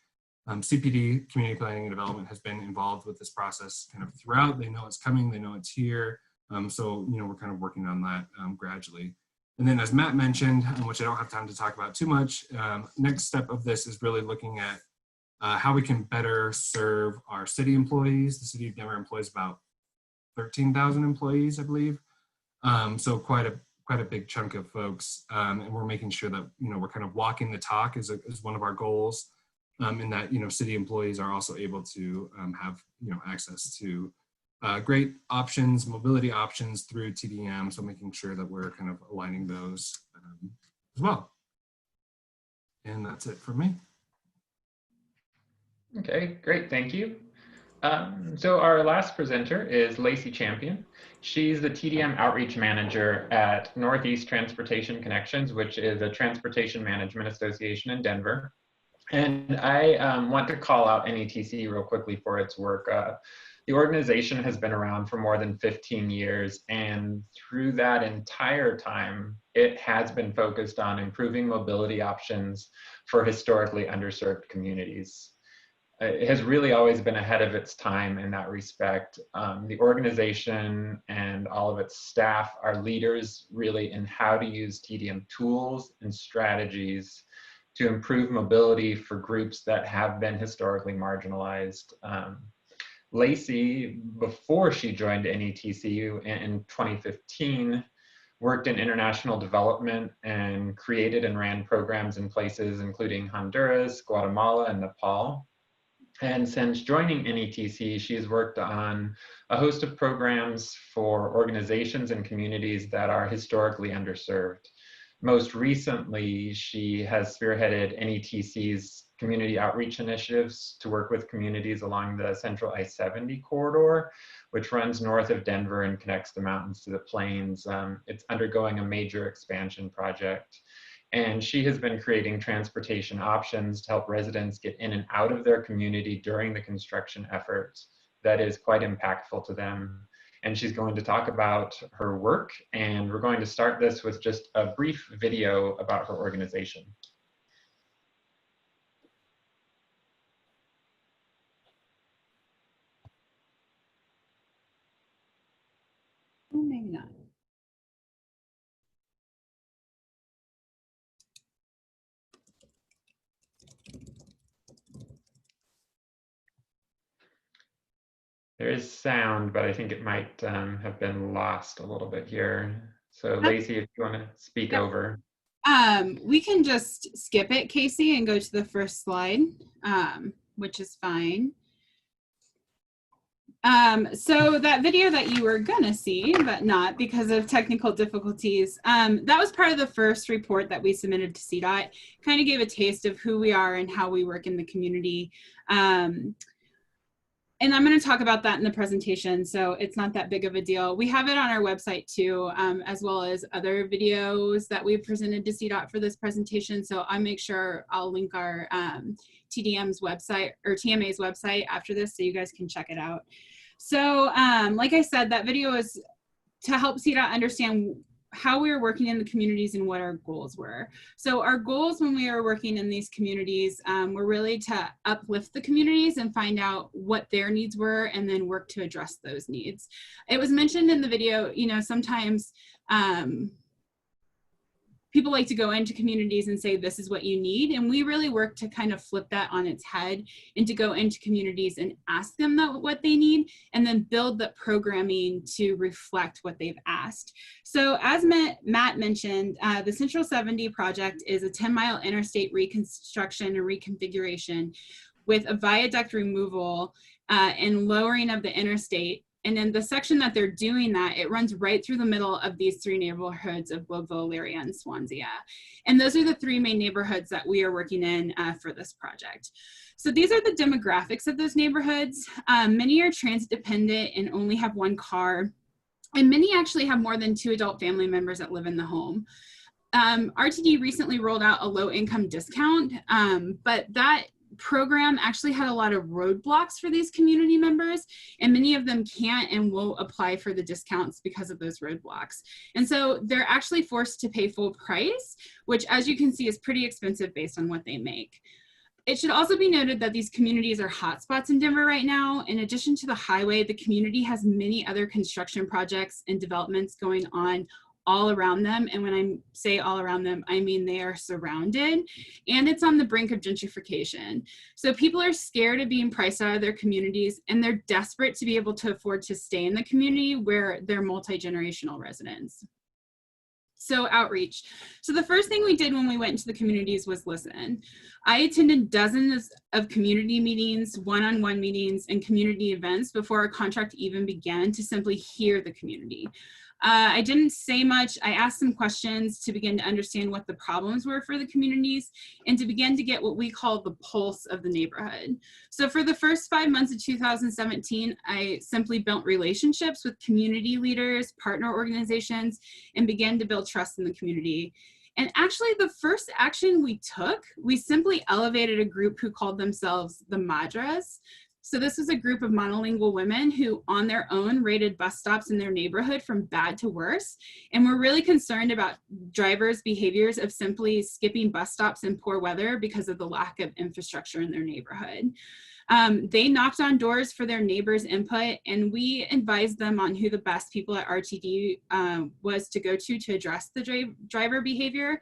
CPD, Community Planning and Development, has been involved with this process kind of throughout. They know it's coming, they know it's here. So, we're kind of working on that gradually. And then as Matt mentioned, which I don't have time to talk about too much, next step of this is really looking at how we can better serve our city employees. The city of Denver employs about 13,000 employees, I believe. So quite a big chunk of folks. And we're making sure that, we're kind of walking the talk is one of our goals. In that, city employees are also able to have, access to great options, mobility options through TDM. So making sure that we're kind of aligning those as well. And that's it for me. Okay, great, thank you. So our last presenter is Lacey Champion. She's the TDM Outreach Manager at Northeast Transportation Connections, which is a transportation management association in Denver. And I want to call out NETC real quickly for its work. The organization has been around for more than 15 years, and through that entire time, it has been focused on improving mobility options for historically underserved communities. It has really always been ahead of its time in that respect. The organization and all of its staff are leaders really in how to use TDM tools and strategies to improve mobility for groups that have been historically marginalized. Lacey, before she joined NETCU in 2015, worked in international development and created and ran programs in places including Honduras, Guatemala, and Nepal. And since joining NETC, she's worked on a host of programs for organizations and communities that are historically underserved. Most recently, she has spearheaded NETC's community outreach initiatives to work with communities along the central I-70 corridor, which runs north of Denver and connects the mountains to the plains. It's undergoing a major expansion project. And she has been creating transportation options to help residents get in and out of their community during the construction efforts that is quite impactful to them. And she's going to talk about her work, and we're going to start this with just a brief video about her organization. Oh, maybe not. There is sound, but I think it might have been lost a little bit here. So Lacey, if you want to speak over. We can just skip it, Casey, and go to the first slide, which is fine. So that video that you were gonna see, but not because of technical difficulties, that was part of the first report that we submitted to CDOT. Kind of gave a taste of who we are and how we work in the community. And I'm going to talk about that in the presentation, so it's not that big of a deal. We have it on our website too, as well as other videos that we presented to CDOT for this presentation. So I'll make sure I'll link our TDM's website or TMA's website after this so you guys can check it out. So like I said, that video is to help CDOT understand how we were working in the communities and what our goals were. So our goals when we were working in these communities were really to uplift the communities and find out what their needs were and then work to address those needs. It was mentioned in the video, you know, sometimes people like to go into communities and say, this is what you need. And we really work to kind of flip that on its head and to go into communities and ask them what they need and then build the programming to reflect what they've asked. So as Matt mentioned, the Central 70 project is a 10-mile interstate reconstruction and reconfiguration. with a viaduct removal and lowering of the interstate. And in the section that they're doing that, it runs right through the middle of these three neighborhoods of Globeville, Elyria, and Swansea. And those are the three main neighborhoods that we are working in for this project. So these are the demographics of those neighborhoods. Many are transit dependent and only have one car. And many actually have more than 2 adult family members that live in the home. RTD recently rolled out a low income discount, but that program actually had a lot of roadblocks for these community members, and many of them can't and won't apply for the discounts because of those roadblocks. And so they're actually forced to pay full price, which, as you can see, is pretty expensive based on what they make. It should also be noted that these communities are hotspots in Denver right now. In addition to the highway, the community has many other construction projects and developments going on all around them. And when I say all around them, I mean they are surrounded, and it's on the brink of gentrification. So people are scared of being priced out of their communities, and they're desperate to be able to afford to stay in the community where they're multi-generational residents. So outreach. So the first thing we did when we went into the communities was listen. I attended dozens of community meetings, one-on-one meetings, and community events before our contract even began to simply hear the community. I didn't say much. I asked some questions to begin to understand what the problems were for the communities and to begin to get what we call the pulse of the neighborhood. So for the first 5 months of 2017, I simply built relationships with community leaders, partner organizations, and began to build trust in the community. And actually the first action we took, we simply elevated a group who called themselves the Madras. So this was a group of monolingual women who on their own rated bus stops in their neighborhood from bad to worse. And were really concerned about drivers' behaviors of simply skipping bus stops in poor weather because of the lack of infrastructure in their neighborhood. They knocked on doors for their neighbors' input, and we advised them on who the best people at RTD was to go to address the driver behavior.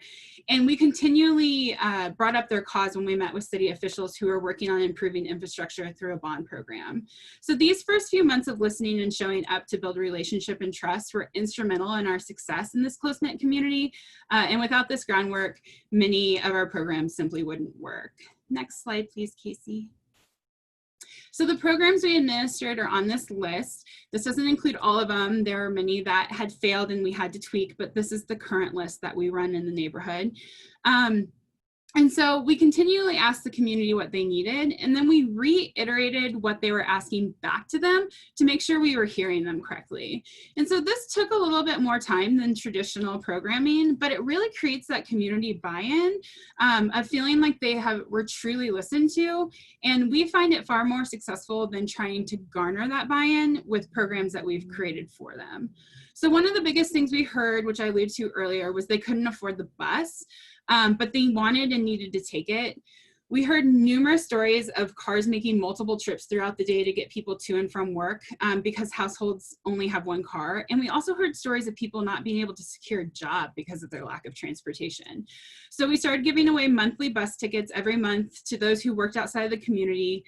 And we continually brought up their cause when we met with city officials who are working on improving infrastructure through a bond program. So these first few months of listening and showing up to build relationship and trust were instrumental in our success in this close-knit community. And without this groundwork, many of our programs simply wouldn't work. Next slide, please, Casey. So the programs we administered are on this list. This doesn't include all of them. There are many that had failed and we had to tweak, but this is the current list that we run in the neighborhood. And so we continually asked the community what they needed, and then we reiterated what they were asking back to them to make sure we were hearing them correctly. And so this took a little bit more time than traditional programming, but it really creates that community buy-in, of feeling like they were truly listened to. And we find it far more successful than trying to garner that buy-in with programs that we've created for them. So one of the biggest things we heard, which I alluded to earlier, was they couldn't afford the bus. But they wanted and needed to take it. We heard numerous stories of cars making multiple trips throughout the day to get people to and from work because households only have one car. And we also heard stories of people not being able to secure a job because of their lack of transportation. So we started giving away monthly bus tickets every month to those who worked outside of the community,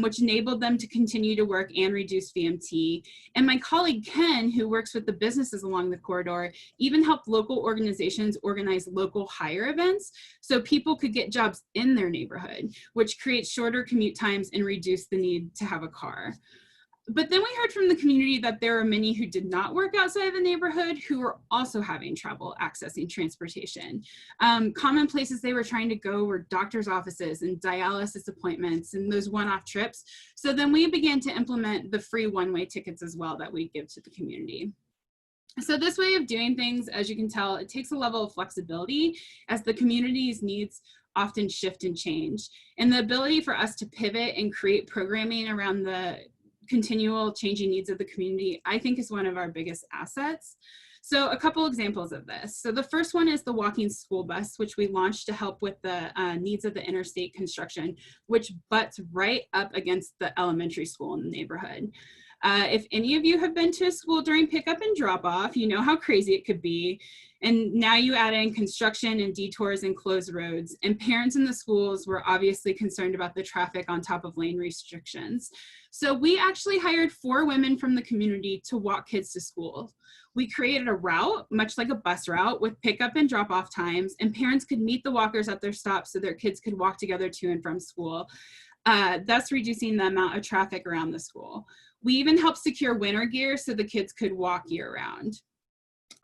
which enabled them to continue to work and reduce VMT. And my colleague Ken, who works with the businesses along the corridor, even helped local organizations organize local hire events so people could get jobs in their neighborhood, which creates shorter commute times and reduce the need to have a car. But then we heard from the community that there are many who did not work outside of the neighborhood who were also having trouble accessing transportation. Common places they were trying to go were doctor's offices and dialysis appointments and those one-off trips. So then we began to implement the free one-way tickets as well that we give to the community. So this way of doing things, as you can tell, it takes a level of flexibility as the community's needs often shift and change. And the ability for us to pivot and create programming around the continual changing needs of the community, I think, is one of our biggest assets. So a couple examples of this. So the first one is the walking school bus, which we launched to help with the needs of the interstate construction, which butts right up against the elementary school in the neighborhood. If any of you have been to a school during pickup and drop off, you know how crazy it could be. And now you add in construction and detours and closed roads. And parents in the schools were obviously concerned about the traffic on top of lane restrictions. So we actually hired 4 women from the community to walk kids to school. We created a route, much like a bus route, with pickup and drop off times, and parents could meet the walkers at their stops so their kids could walk together to and from school. thus reducing the amount of traffic around the school. We even helped secure winter gear so the kids could walk year round.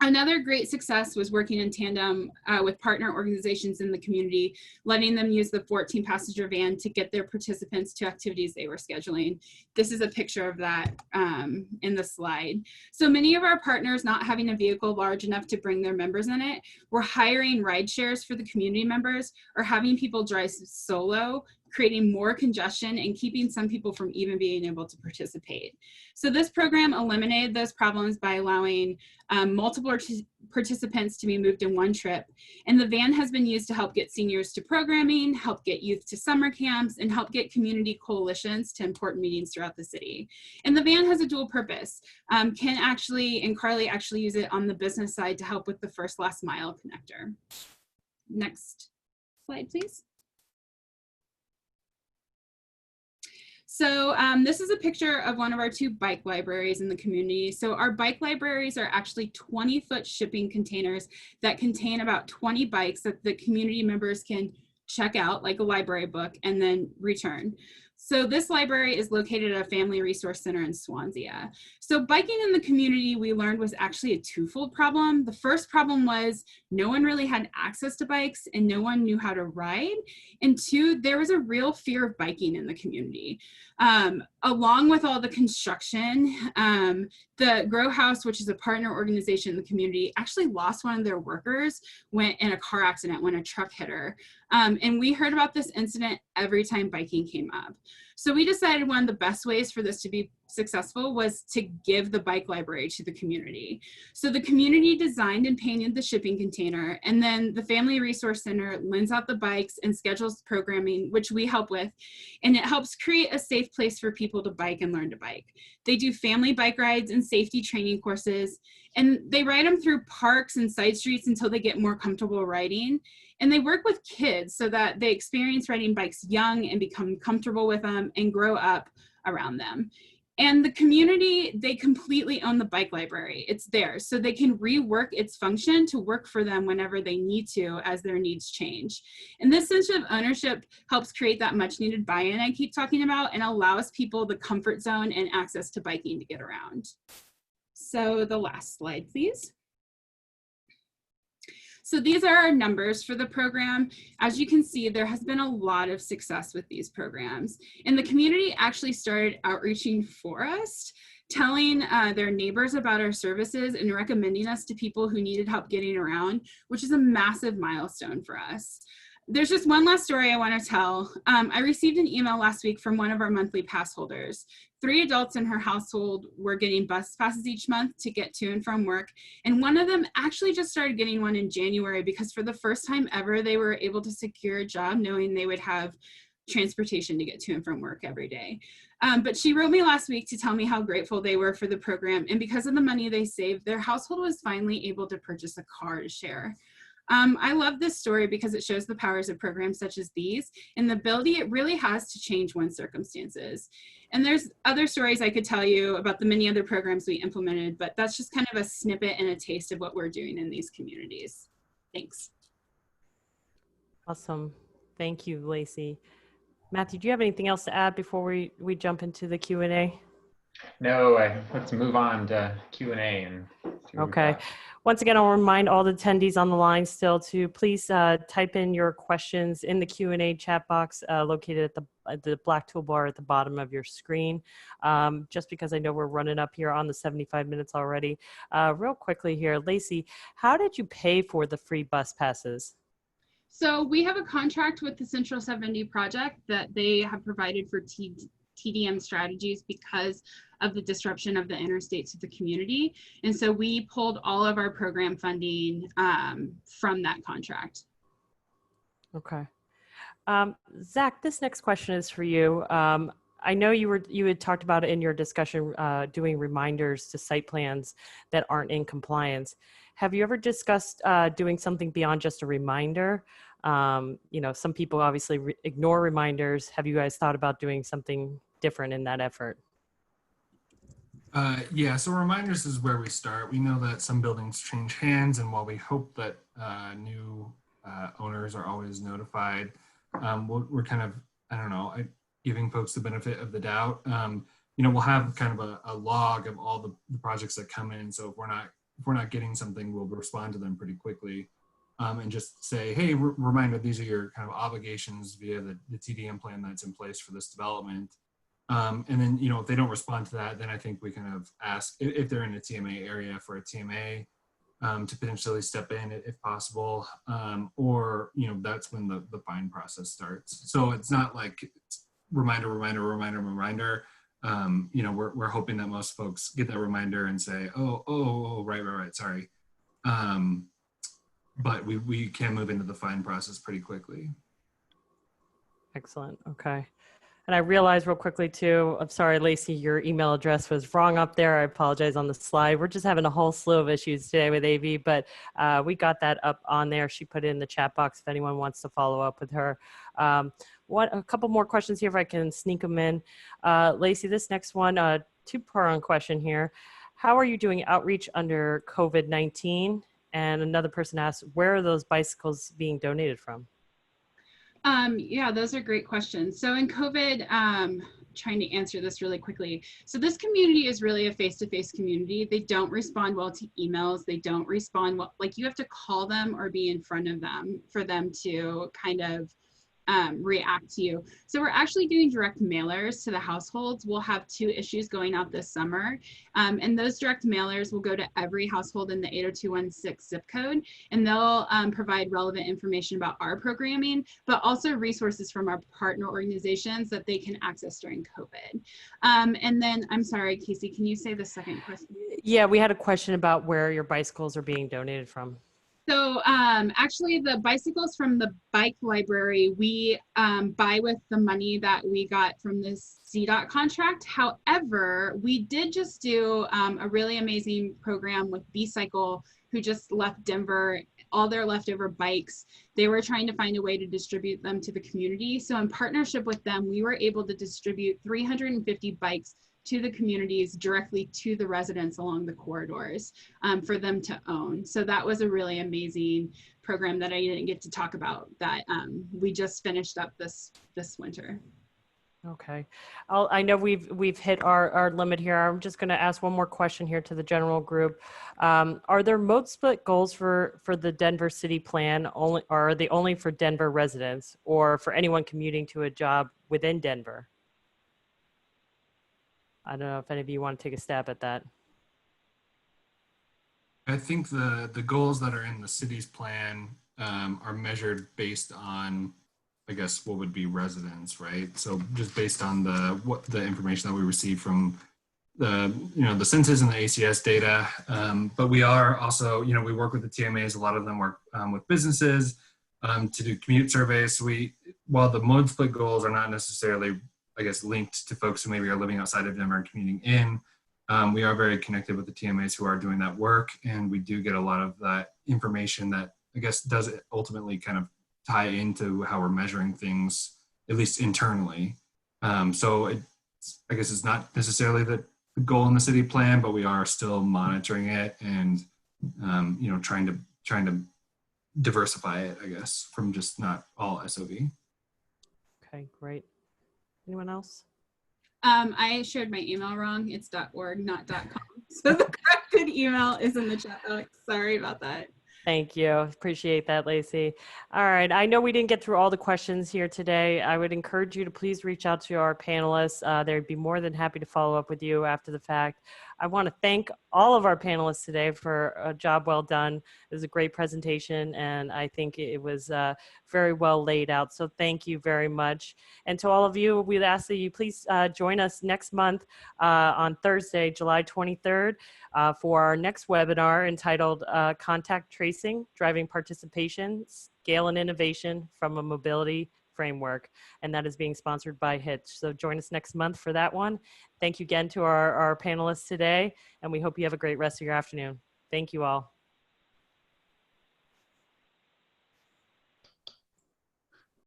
Another great success was working in tandem with partner organizations in the community, letting them use the 14-passenger van to get their participants to activities they were scheduling. This is a picture of that in the slide. So many of our partners not having a vehicle large enough to bring their members in it, were hiring ride shares for the community members or having people drive solo, creating more congestion and keeping some people from even being able to participate. So this program eliminated those problems by allowing multiple participants to be moved in one trip. And the van has been used to help get seniors to programming, help get youth to summer camps, and help get community coalitions to important meetings throughout the city. And the van has a dual purpose. Ken actually, and Carly actually use it on the business side to help with the first last mile connector. Next slide, please. So this is a picture of one of our 2 bike libraries in the community. So our bike libraries are actually 20-foot shipping containers that contain about 20 bikes that the community members can check out, like a library book, and then return. So this library is located at a family resource center in Swansea. So biking in the community, we learned, was actually a twofold problem. The first problem was no one really had access to bikes and no one knew how to ride. And 2, there was a real fear of biking in the community. Along with all the construction, the Grow House, which is a partner organization in the community, actually lost one of their workers in a car accident when a truck hit her. And we heard about this incident every time biking came up. So we decided one of the best ways for this to be successful was to give the bike library to the community. So the community designed and painted the shipping container, and then the Family Resource Center lends out the bikes and schedules programming, which we help with, and it helps create a safe place for people to bike and learn to bike. They do family bike rides and safety training courses, and they ride them through parks and side streets until they get more comfortable riding. And they work with kids so that they experience riding bikes young and become comfortable with them and grow up around them. And the community, they completely own the bike library. It's theirs, so they can rework its function to work for them whenever they need to as their needs change. And this sense of ownership helps create that much needed buy-in I keep talking about and allows people the comfort zone and access to biking to get around. So the last slide, please. So these are our numbers for the program. As you can see, there has been a lot of success with these programs. And the community actually started outreaching for us, telling their neighbors about our services and recommending us to people who needed help getting around, which is a massive milestone for us. There's just one last story I want to tell. I received an email last week from one of our monthly pass holders. 3 adults in her household were getting bus passes each month to get to and from work. And one of them actually just started getting one in January because for the first time ever, they were able to secure a job knowing they would have transportation to get to and from work every day. But she wrote me last week to tell me how grateful they were for the program. And because of the money they saved, their household was finally able to purchase a car to share. I love this story because it shows the powers of programs such as these and the ability it really has to change one's circumstances. And there's other stories I could tell you about the many other programs we implemented, but that's just kind of a snippet and a taste of what we're doing in these communities. Thanks. Awesome. Thank you, Lacey. Matthew, do you have anything else to add before we jump into the Q&A? No, let's move on to Q&A. Okay. Once again, I'll remind all the attendees on the line still to please type in your questions in the Q&A chat box located at the black toolbar at the bottom of your screen. Just because I know we're running up here on the 75 minutes already. Real quickly here, Lacey, how did you pay for the free bus passes? So we have a contract with the Central 70 project that they have provided for TDM strategies because of the disruption of the interstate to the community. And so we pulled all of our program funding from that contract. Okay. Zach, this next question is for you. I know you had talked about it in your discussion, doing reminders to site plans that aren't in compliance. Have you ever discussed doing something beyond just a reminder? You know, some people obviously ignore reminders. Have you guys thought about doing something different in that effort? Yeah, so reminders is where we start. We know that some buildings change hands, and while we hope that new owners are always notified, we're kind of, I don't know, giving folks the benefit of the doubt. You know, we'll have kind of a log of all the projects that come in. So if we're not getting something, we'll respond to them pretty quickly. And just say, hey, reminder, these are your kind of obligations via the TDM plan that's in place for this development. And then, you know, if they don't respond to that, then I think we kind of ask if they're in a TMA area for a TMA to potentially step in if possible, or, you know, that's when the fine process starts. So it's not like it's reminder. You know, we're hoping that most folks get that reminder and say, oh, right, sorry. But we can move into the fine process pretty quickly. Excellent. Okay. And I realized real quickly too, I'm sorry, Lacey, your email address was wrong up there. I apologize on the slide. We're just having a whole slew of issues today with AV, but we got that up on there. She put it in the chat box if anyone wants to follow up with her. A couple more questions here if I can sneak them in. Lacey, this next one, two-pronged question here. How are you doing outreach under COVID-19? And another person asked, where are those bicycles being donated from? Yeah, those are great questions. So in COVID, trying to answer this really quickly. So this community is really a face-to-face community. They don't respond well to emails. They don't respond well, like you have to call them or be in front of them for them to kind of react to you. So we're actually doing direct mailers to the households. We'll have 2 issues going out this summer. And those direct mailers will go to every household in the 80216 zip code. And they'll provide relevant information about our programming, but also resources from our partner organizations that they can access during COVID. And then, I'm sorry, Casey, can you say the second question? Yeah, we had a question about where your bicycles are being donated from. So actually the bicycles from the bike library, we buy with the money that we got from this CDOT contract. However, we did just do a really amazing program with B-Cycle, who just left Denver, all their leftover bikes. They were trying to find a way to distribute them to the community. So in partnership with them, we were able to distribute 350 bikes to the communities directly to the residents along the corridors for them to own. So that was a really amazing program that I didn't get to talk about that we just finished up this winter. Okay. I know we've hit our limit here. I'm just going to ask one more question here to the general group. Are there mode split goals for the Denver City Plan only, or are they only for Denver residents or for anyone commuting to a job within Denver? I don't know if any of you want to take a stab at that. I think the goals that are in the city's plan are measured based on, I guess, what would be residents, right? So just based on the information that we receive from the census and the ACS data. But we are also, we work with the TMAs. A lot of them work with businesses to do commute surveys. So while the mode split goals are not necessarily, I guess, linked to folks who maybe are living outside of Denver and commuting in, we are very connected with the TMAs who are doing that work. And we do get a lot of that information that, I guess, does ultimately kind of tie into how we're measuring things, at least internally. So I guess it's not necessarily the goal in the city plan, but we are still monitoring it and, trying to diversify it, I guess, from just not all SOV. Okay, great. Anyone else? I shared my email wrong. It's .org, not .com. So the corrected email is in the chat box. Sorry about that. Thank you. Appreciate that, Lacey. All right. I know we didn't get through all the questions here today. I would encourage you to please reach out to our panelists. They'd be more than happy to follow up with you after the fact. I want to thank all of our panelists today for a job well done. It was a great presentation, and I think it was very well laid out. So thank you very much. And to all of you, we'd ask that you please join us next month on Thursday, July 23rd, for our next webinar entitled Contact Tracing, Driving Participation, Scale and Innovation from a Mobility Framework, and that is being sponsored by Hitch. So join us next month for that one. Thank you again to our panelists today, and we hope you have a great rest of your afternoon. Thank you all.